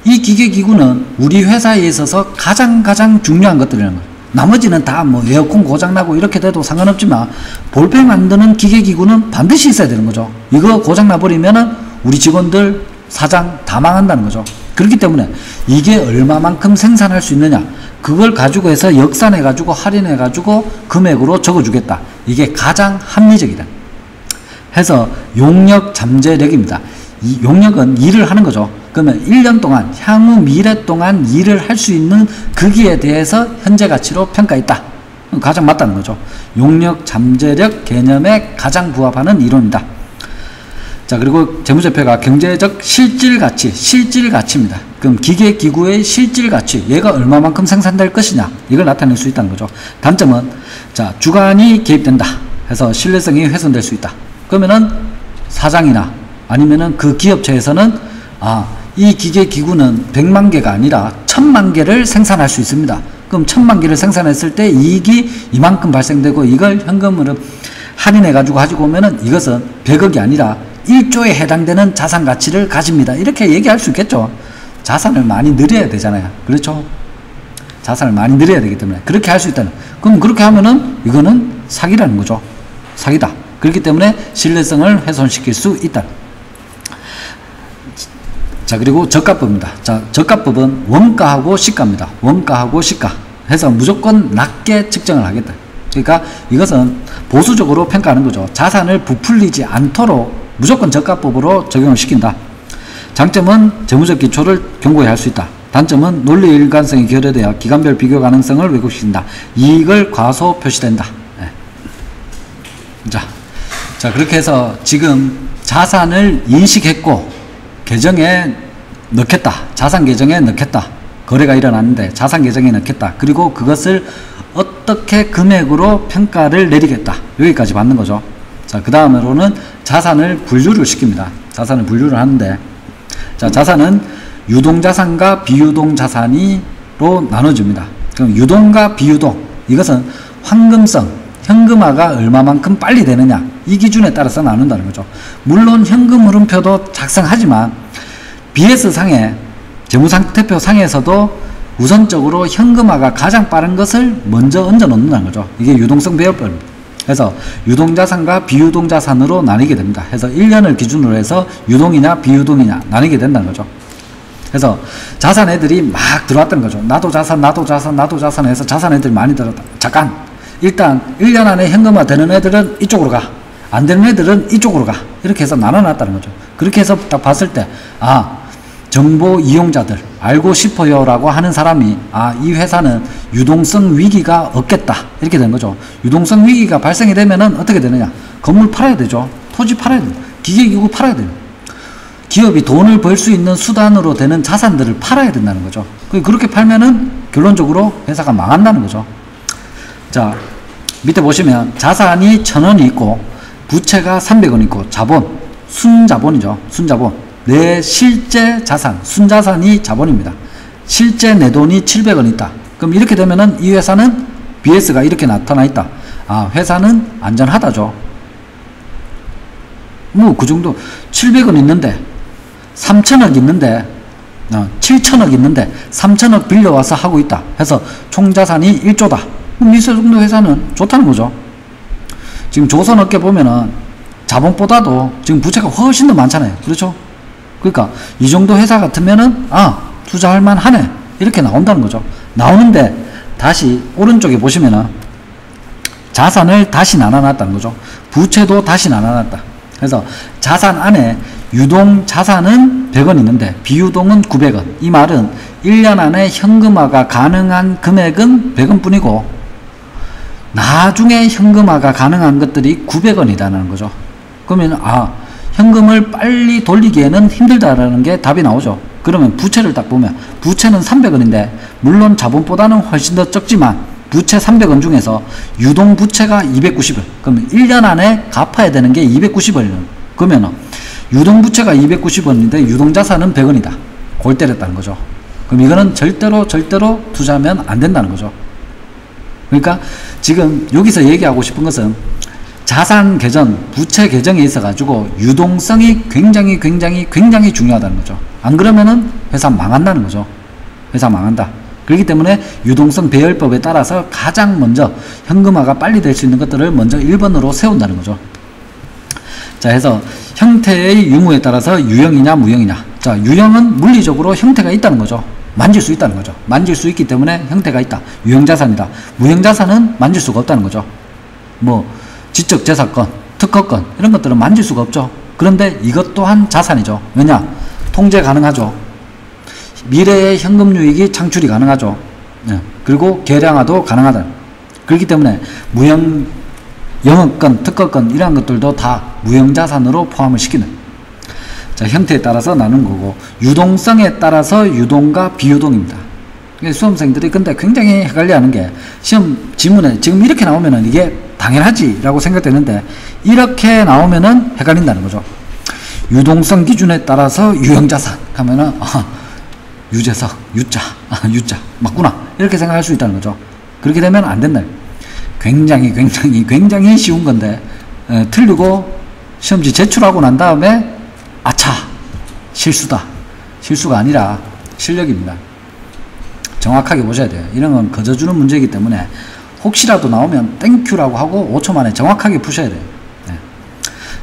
이 기계기구는 우리 회사에 있어서 가장 중요한 것들이라는 거예요. 나머지는 다 뭐 에어컨 고장나고 이렇게 돼도 상관없지만 볼펜 만드는 기계기구는 반드시 있어야 되는 거죠. 이거 고장나버리면은 우리 직원들, 사장 다 망한다는 거죠. 그렇기 때문에 이게 얼마만큼 생산할 수 있느냐, 그걸 가지고 해서 역산해 가지고 할인해 가지고 금액으로 적어주겠다. 이게 가장 합리적이다. 해서 용역 잠재력입니다. 이 용역은 일을 하는 거죠. 그러면 1년 동안, 향후 미래 동안 일을 할 수 있는 거기에 대해서 현재 가치로 평가했다. 가장 맞다는 거죠. 용역 잠재력 개념에 가장 부합하는 이론이다. 자, 그리고 재무제표가 경제적 실질가치입니다. 그럼 기계기구의 실질가치, 얘가 얼마만큼 생산될 것이냐, 이걸 나타낼 수 있다는 거죠. 단점은, 자, 주관이 개입된다 해서 신뢰성이 훼손될 수 있다. 그러면은 사장이나 아니면은 그 기업체에서는 이 기계기구는 100만 개가 아니라 1000만 개를 생산할 수 있습니다. 그럼 1000만 개를 생산했을 때 이익이 이만큼 발생되고 이걸 현금으로 할인해 가지고 오면은 이것은 100억이 아니라 1조에 해당되는 자산 가치를 가집니다. 이렇게 얘기할 수 있겠죠. 자산을 많이 늘려야 되잖아요. 그렇죠? 자산을 많이 늘려야 되기 때문에 그렇게 할 수 있다는. 그럼 그렇게 하면은 이거는 사기라는 거죠. 사기다. 그렇기 때문에 신뢰성을 훼손시킬 수 있다. 자, 그리고 저가법입니다. 자, 저가법은 원가하고 시가입니다. 원가하고 시가 해서 무조건 낮게 측정을 하겠다. 그러니까 이것은 보수적으로 평가하는 거죠. 자산을 부풀리지 않도록 무조건 저가법으로 적용을 시킨다. 장점은 재무적 기초를 견고히 할 수 있다. 단점은 논리 일관성이 결여되어 기간별 비교 가능성을 왜곡시킨다. 이익을 과소 표시된다. 네. 자, 그렇게 해서 지금 자산을 인식했고 계정에 넣겠다. 자산 계정에 넣겠다. 거래가 일어났는데 자산 계정에 넣겠다. 그리고 그것을 어떻게 금액으로 평가를 내리겠다. 여기까지 받는 거죠. 자, 그 다음으로는 자산을 분류를 시킵니다. 자산을 분류를 하는데, 자, 자산은 유동자산과 비유동자산으로 나눠집니다. 그럼 유동과 비유동, 이것은 황금성, 현금화가 얼마만큼 빨리 되느냐, 이 기준에 따라서 나눈다는 거죠. 물론 현금 흐름표도 작성하지만 BS상에 재무상태표 상에서도 우선적으로 현금화가 가장 빠른 것을 먼저 얹어 놓는다는 거죠. 이게 유동성 배열법입니다. 그래서 유동자산과 비유동자산으로 나뉘게 됩니다. 그래서 1년을 기준으로 해서 유동이냐 비유동이냐 나뉘게 된다는 거죠. 그래서 자산 애들이 막 들어왔다는 거죠. 나도 자산 해서 자산 애들이 많이 들어왔다. 잠깐, 일단 1년 안에 현금화 되는 애들은 이쪽으로 가, 안 되는 애들은 이쪽으로 가, 이렇게 해서 나눠놨다는 거죠. 그렇게 해서 딱 봤을 때, 정보 이용자들 알고 싶어요 라고 하는 사람이 이 회사는 유동성 위기가 없겠다, 이렇게 된 거죠. 유동성 위기가 발생이 되면은 어떻게 되느냐, 건물 팔아야 되죠. 토지 팔아야 돼요. 기계기구 팔아야 돼요. 기업이 돈을 벌 수 있는 수단으로 되는 자산들을 팔아야 된다는 거죠. 그렇게 팔면은 결론적으로 회사가 망한다는 거죠. 자, 밑에 보시면 자산이 1,000원이 있고 부채가 300원 있고 자본, 순자본이죠. 순자본. 내 실제 자산, 순자산이 자본입니다. 실제 내 돈이 700원 있다. 그럼 이렇게 되면은 이 회사는 BS가 이렇게 나타나 있다. 회사는 안전하다죠. 뭐 그 정도. 700원 있는데 3,000억 있는데 7,000억 있는데 3,000억 빌려와서 하고 있다. 해서 총자산이 1조다. 그럼 이 정도 회사는 좋다는 거죠. 지금 조선업계 보면은 자본보다도 지금 부채가 훨씬 더 많잖아요. 그렇죠? 그러니까 이 정도 회사 같으면은 투자할 만하네, 이렇게 나온다는 거죠. 나오는데 다시 오른쪽에 보시면은 자산을 다시 나눠놨다는 거죠. 부채도 다시 나눠놨다. 그래서 자산 안에 유동 자산은 100원 있는데 비유동은 900원. 이 말은 1년 안에 현금화가 가능한 금액은 100원 뿐이고 나중에 현금화가 가능한 것들이 900원이라는 거죠. 그러면 현금을 빨리 돌리기에는 힘들다라는 게 답이 나오죠. 그러면 부채를 딱 보면 부채는 300원인데 물론 자본보다는 훨씬 더 적지만 부채 300원 중에서 유동 부채가 290원. 그러면 1년 안에 갚아야 되는 게 290원이에요. 그러면 유동 부채가 290원인데 유동 자산은 100원이다. 골 때렸다는 거죠. 그럼 이거는 절대로 투자하면 안 된다는 거죠. 그러니까 지금 여기서 얘기하고 싶은 것은 자산 계정, 부채 계정에 있어 가지고 유동성이 굉장히 중요하다는 거죠. 안 그러면은 회사 망한다는 거죠. 회사 망한다. 그렇기 때문에 유동성 배열법에 따라서 가장 먼저 현금화가 빨리 될 수 있는 것들을 먼저 1번으로 세운다는 거죠. 자, 해서 형태의 유무에 따라서 유형이냐 무형이냐. 자, 유형은 물리적으로 형태가 있다는 거죠. 만질 수 있다는 거죠. 만질 수 있기 때문에 형태가 있다. 유형자산이다. 무형자산은 만질 수가 없다는 거죠. 뭐 지적재산권, 특허권 이런 것들은 만질 수가 없죠. 그런데 이것 또한 자산이죠. 왜냐? 통제 가능하죠. 미래의 현금 유익이 창출이 가능하죠. 그리고 계량화도 가능하다. 그렇기 때문에 무형 영업권, 특허권 이러한 것들도 다 무형자산으로 포함을 시키는, 자, 형태에 따라서 나눈 거고, 유동성에 따라서 유동과 비유동입니다. 수험생들이 근데 굉장히 헷갈려하는 게 시험 지문에 지금 이렇게 나오면은 이게 당연하지 라고 생각되는데 이렇게 나오면은 헷갈린다는 거죠. 유동성 기준에 따라서 유형자산 하면은 유재석, 유자 맞구나 이렇게 생각할 수 있다는 거죠. 그렇게 되면 안 된다. 굉장히 쉬운 건데 틀리고 시험지 제출하고 난 다음에 아차 실수다. 실수가 아니라 실력입니다. 정확하게 보셔야 돼요. 이런 건 거저주는 문제이기 때문에 혹시라도 나오면 땡큐라고 하고 5초 만에 정확하게 푸셔야 돼요. 네.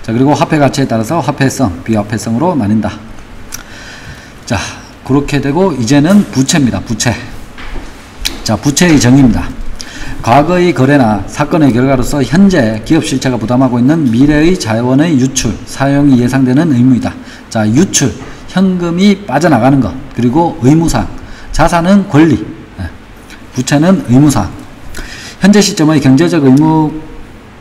자, 그리고 화폐 가치에 따라서 화폐성, 비화폐성으로 나뉜다. 자, 그렇게 되고 이제는 부채입니다. 부채. 자, 부채의 정의입니다. 과거의 거래나 사건의 결과로서 현재 기업 실체가 부담하고 있는 미래의 자원의 유출, 사용이 예상되는 의무이다. 자, 유출, 현금이 빠져나가는 것, 그리고 의무사항, 자산은 권리, 부채는 의무사항. 현재 시점의 경제적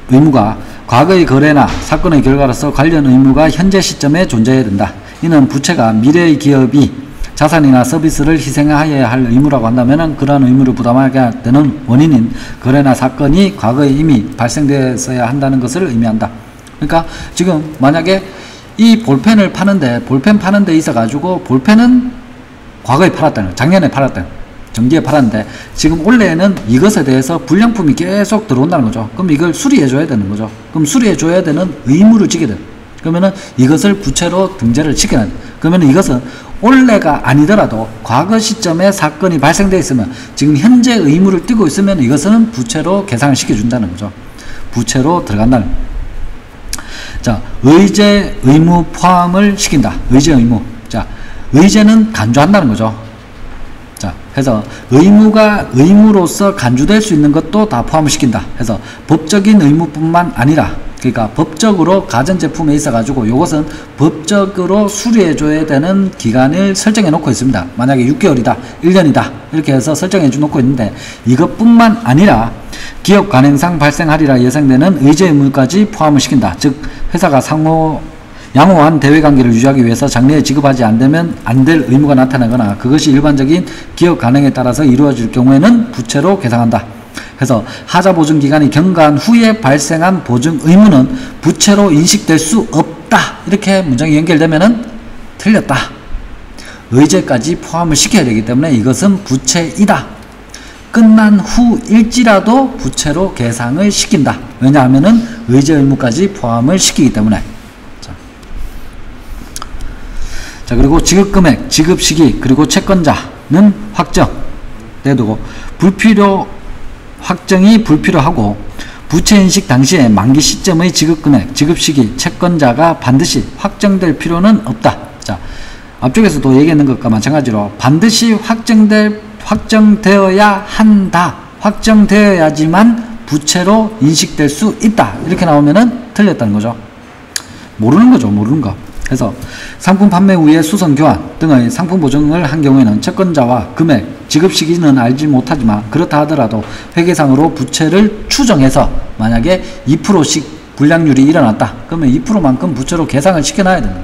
의무가 과거의 거래나 사건의 결과로서 관련 의무가 현재 시점에 존재해야 된다. 이는 부채가 미래의 기업이 자산이나 서비스를 희생하여야 할 의무라고 한다면 그러한 의무를 부담하게 되는 원인인 거래나 사건이 과거에 이미 발생되었어야 한다는 것을 의미한다. 그러니까 지금 만약에 이 볼펜을 파는데 볼펜 파는 데 있어 가지고 볼펜은 과거에 팔았다는 거예요. 작년에 팔았다는 거예요. 정기에 팔았는데 지금 올해에는 이것에 대해서 불량품이 계속 들어온다는 거죠. 그럼 이걸 수리해 줘야 되는 거죠. 그럼 수리해 줘야 되는 의무를 지게 돼요. 그러면은 이것을 부채로 등재를 시켜야 돼. 그러면은 이것은 올해가 아니더라도 과거 시점에 사건이 발생되어 있으면 지금 현재 의무를 띠고 있으면 이것은 부채로 계상을 시켜준다는 거죠. 부채로 들어간다는 거예요. 자, 의제 의무 포함을 시킨다. 의제 의무. 자, 의제는 간주한다는 거죠. 자, 그래서 의무가 의무로서 간주될 수 있는 것도 다 포함을 시킨다. 그래서 법적인 의무뿐만 아니라 그러니까 법적으로 가전제품에 있어 가지고 이것은 법적으로 수리해 줘야 되는 기간을 설정해 놓고 있습니다. 만약에 6개월이다 1년이다 이렇게 해서 설정해 놓고 있는데 이것뿐만 아니라 기업 관행상 발생하리라 예상되는 의제 의무까지 포함을 시킨다. 즉 회사가 양호한 대외관계를 유지하기 위해서 장래에 지급하지 않으면 안 될 의무가 나타나거나 그것이 일반적인 기업 관행에 따라서 이루어질 경우에는 부채로 계상한다. 그래서 하자보증 기간이 경과한 후에 발생한 보증 의무는 부채로 인식될 수 없다. 이렇게 문장이 연결되면은 틀렸다. 의제까지 포함을 시켜야 되기 때문에 이것은 부채이다. 끝난 후일지라도 부채로 계상을 시킨다. 왜냐하면은 의제 의무까지 포함을 시키기 때문에. 자, 그리고 지급금액, 지급시기, 그리고 채권자는 확정 내두고 확정이 불필요하고 부채인식 당시에 만기 시점의 지급금액, 지급시기, 채권자가 반드시 확정될 필요는 없다. 자, 앞쪽에서도 얘기했는 것과 마찬가지로 반드시 확정되어야 한다. 확정되어야지만 부채로 인식될 수 있다. 이렇게 나오면은 틀렸다는 거죠. 모르는 거죠. 모르는 거. 그래서 상품 판매 후에 수선 교환 등의 상품 보증을 한 경우에는 채권자와 금액, 지급 시기는 알지 못하지만 그렇다 하더라도 회계상으로 부채를 추정해서 만약에 2%씩 불량률이 일어났다. 그러면 2%만큼 부채로 계상을 시켜놔야 됩니다.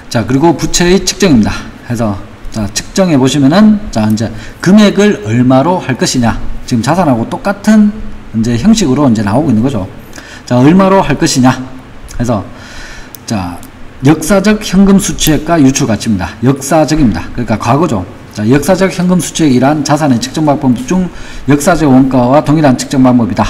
자, 그리고 부채의 측정입니다. 그래서 자, 측정해 보시면은 자, 이제 금액을 얼마로 할 것이냐. 지금 자산하고 똑같은 이제 형식으로 이제 나오고 있는 거죠. 자, 얼마로 할 것이냐. 그래서 자, 역사적 현금 수취액과 유출 가치입니다. 역사적입니다. 그러니까 과거죠. 자, 역사적 현금 수취액이란 자산의 측정 방법 중 역사적 원가와 동일한 측정 방법이다.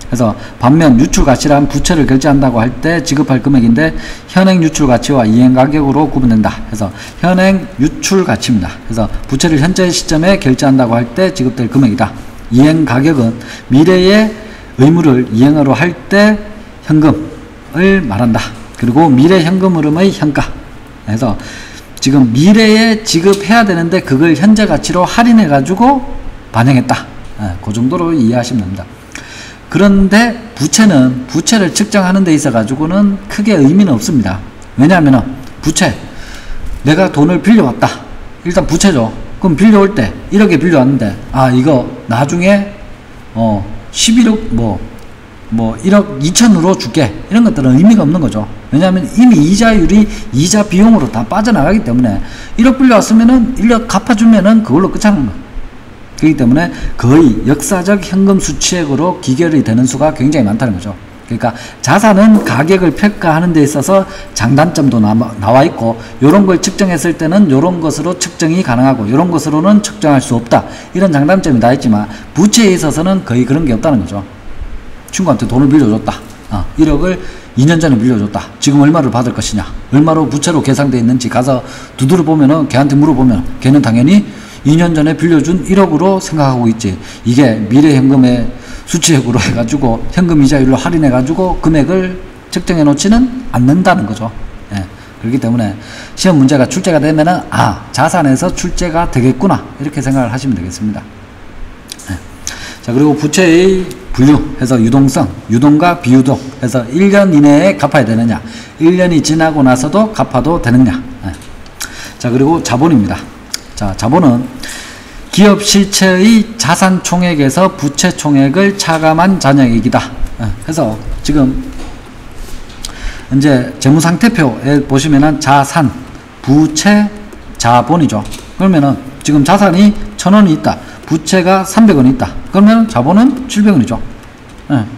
그래서 반면 유출 가치란 부채를 결제한다고 할 때 지급할 금액인데 현행 유출 가치와 이행 가격으로 구분된다. 그래서 현행 유출 가치입니다. 그래서 부채를 현재 시점에 결제한다고 할 때 지급될 금액이다. 이행 가격은 미래의 의무를 이행하러 할 때 현금을 말한다. 그리고 미래 현금 흐름의 현가. 그래서 지금 미래에 지급해야 되는데 그걸 현재 가치로 할인해 가지고 반영했다. 그 정도로 이해하시면 됩니다. 그런데 부채를 측정하는 데 있어 가지고는 크게 의미는 없습니다. 왜냐하면 부채, 내가 돈을 빌려왔다. 일단 부채죠. 그럼 빌려올 때 1억에 빌려왔는데 이거 나중에 11억 뭐 1억 2천으로 줄게. 이런 것들은 의미가 없는 거죠. 왜냐하면 이미 이자율이 이자 비용으로 다 빠져나가기 때문에 1억 빌려왔으면은 1억 갚아주면은 그걸로 끝나는 거예요. 그렇기 때문에 거의 역사적 현금 수취액으로 기결이 되는 수가 굉장히 많다는 거죠. 그러니까 자산은 가격을 평가하는 데 있어서 장단점도 나와 있고 이런 걸 측정했을 때는 이런 것으로 측정이 가능하고 이런 것으로는 측정할 수 없다. 이런 장단점이 나 있지만 부채에 있어서는 거의 그런 게 없다는 거죠. 친구한테 돈을 빌려줬다. 1억을 2년 전에 빌려줬다. 지금 얼마를 받을 것이냐. 얼마로 부채로 계상되어 있는지 가서 두드려 보면은 걔한테 물어보면 걔는 당연히 2년 전에 빌려준 1억으로 생각하고 있지. 이게 미래 현금의 수취액으로 해가지고 현금 이자율로 할인해가지고 금액을 측정해 놓지는 않는다는 거죠. 그렇기 때문에 시험 문제가 출제가 되면은 자산에서 출제가 되겠구나. 이렇게 생각을 하시면 되겠습니다. 자, 그리고 부채의 분류 해서 유동성, 유동과 비유동 해서 1년 이내에 갚아야 되느냐, 1년이 지나고 나서도 갚아도 되느냐. 자, 그리고 자본입니다. 자, 자본은 기업 실체의 자산 총액에서 부채 총액을 차감한 잔액이다. 그래서 지금 이제 재무상태표에 보시면은 자산, 부채, 자본이죠. 그러면은 지금 자산이 1,000원이 있다. 부채가 300원이 있다. 그러면 자본은 700원이죠.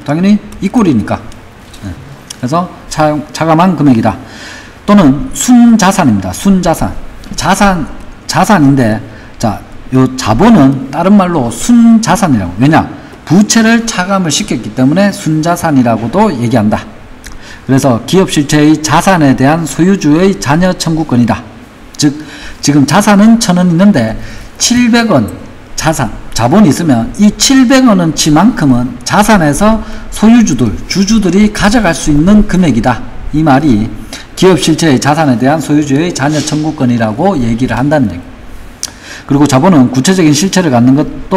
당연히 이꼴이니까. 그래서 차감한 금액이다. 또는 순자산입니다. 순자산. 자산인데, 자, 요 자본은 다른 말로 순자산이라고. 왜냐? 부채를 차감을 시켰기 때문에 순자산이라고도 얘기한다. 그래서 기업 실체의 자산에 대한 소유주의 자녀 청구권이다. 즉, 지금 자산은 1,000원 있는데 700원 자본이 있으면 이 700원어치만큼은 자산에서 소유주들, 주주들이 가져갈 수 있는 금액이다. 이 말이 기업 실체의 자산에 대한 소유주의 자녀 청구권이라고 얘기를 한다는 얘기. 그리고 자본은 구체적인 실체를 갖는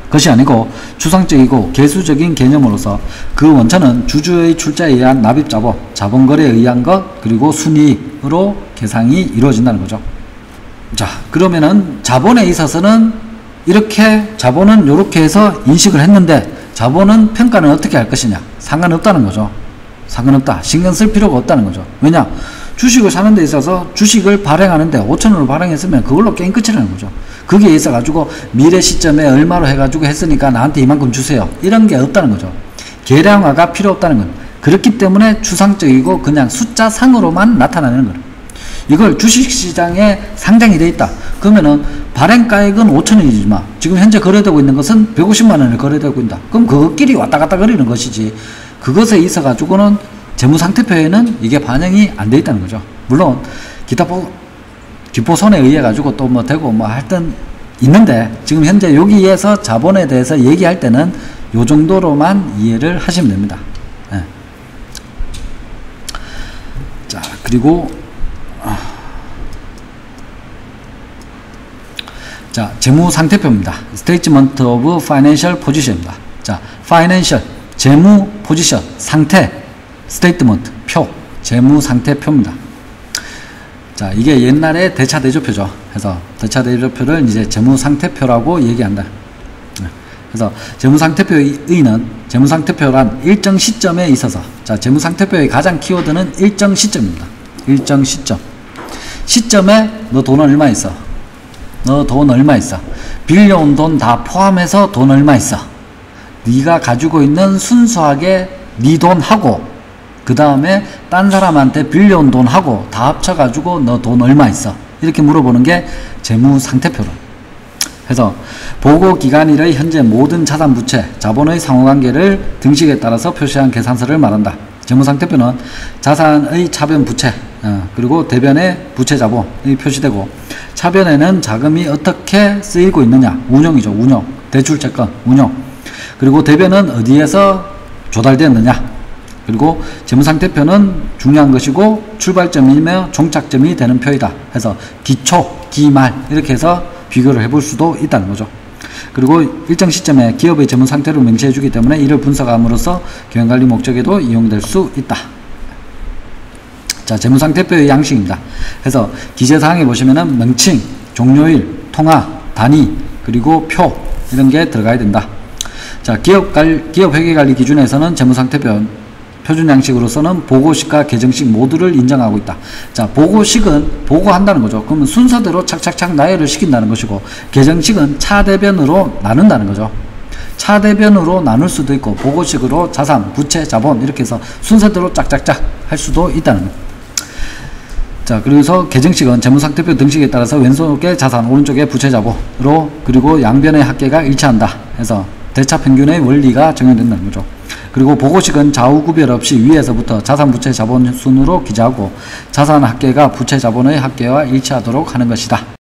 것이 아니고 추상적이고 개수적인 개념으로서 그 원천은 주주의 출자에 의한 납입자본, 자본거래에 의한 것, 그리고 순이익으로 계상이 이루어진다는 거죠. 자, 그러면은 자본에 있어서는 이렇게 자본은 이렇게 해서 인식을 했는데 자본은 평가는 어떻게 할 것이냐? 상관없다는 거죠. 상관없다. 신경 쓸 필요가 없다는 거죠. 왜냐? 주식을 사는 데 있어서 주식을 발행하는데 5,000원으로 발행했으면 그걸로 게임 끝이라는 거죠. 거기에 있어가지고 미래 시점에 얼마로 해가지고 했으니까 나한테 이만큼 주세요. 이런 게 없다는 거죠. 계량화가 필요 없다는 건. 그렇기 때문에 추상적이고 그냥 숫자상으로만 나타나는 거예요. 이걸 주식시장에 상장이 돼 있다. 그러면은 발행가액은 5,000원이지만 지금 현재 거래되고 있는 것은 150만 원을 거래되고 있다. 그럼 그것끼리 왔다 갔다 거리는 것이지. 그것에 있어가지고는 재무상태표에는 이게 반영이 안 돼 있다는 거죠. 물론 기포손에 의해 가지고 또 뭐 되고 뭐 하여튼 있는데 지금 현재 여기에서 자본에 대해서 얘기할 때는 요 정도로만 이해를 하시면 됩니다. 네. 자, 그리고 자, 재무상태표입니다. Statement of Financial Position입니다. 자, Financial, 재무 포지션, 상태, Statement, 표, 재무상태표입니다. 자, 이게 옛날에 대차대조표죠. 그래서 대차대조표를 이제 재무상태표라고 얘기한다. 그래서 재무상태표의는 재무상태표란 일정 시점에 있어서, 자, 재무상태표의 가장 키워드는 일정 시점입니다. 일정 시점. 시점에 너 돈 얼마 있어? 너 돈 얼마 있어? 빌려온 돈 다 포함해서 돈 얼마 있어? 네가 가지고 있는 순수하게 네 돈하고 그 다음에 딴 사람한테 빌려온 돈하고 다 합쳐가지고 너 돈 얼마 있어? 이렇게 물어보는 게 재무상태표로. 그래서 보고기간일의 현재 모든 자산 부채, 자본의 상호관계를 등식에 따라서 표시한 계산서를 말한다. 재무상태표는 자산의 차변 부채, 그리고 대변의 부채 자본이 표시되고, 차변에는 자금이 어떻게 쓰이고 있느냐, 운용이죠. 운용, 대출채권, 운용. 그리고 대변은 어디에서 조달되었느냐. 그리고 재무상태표는 중요한 것이고 출발점이며 종착점이 되는 표이다. 해서 기초, 기말 이렇게 해서 비교를 해볼 수도 있다는 거죠. 그리고 일정 시점에 기업의 재무상태를 명시해 주기 때문에 이를 분석함으로써 경영관리 목적에도 이용될 수 있다. 자, 재무상태표의 양식입니다. 그래서 기재사항에 보시면은 명칭, 종료일, 통화, 단위, 그리고 표 이런 게 들어가야 된다. 자, 기업 회계관리 기준에서는 재무상태표 표준 양식으로서는 보고식과 계정식 모두를 인정하고 있다. 자, 보고식은 보고한다는 거죠. 그러면 순서대로 착착착 나열을 시킨다는 것이고, 계정식은 차대변으로 나눈다는 거죠. 차대변으로 나눌 수도 있고, 보고식으로 자산, 부채, 자본 이렇게 해서 순서대로 짝짝짝 할 수도 있다는 거죠. 자, 그래서 계정식은 재무상태표 등식에 따라서 왼쪽에 자산, 오른쪽에 부채, 자본으로, 그리고 양변의 합계가 일치한다. 해서 대차평균의 원리가 적용된다는 거죠. 그리고 보고식은 좌우 구별 없이 위에서부터 자산, 부채, 자본 순으로 기재하고 자산 합계가 부채, 자본의 합계와 일치하도록 하는 것이다.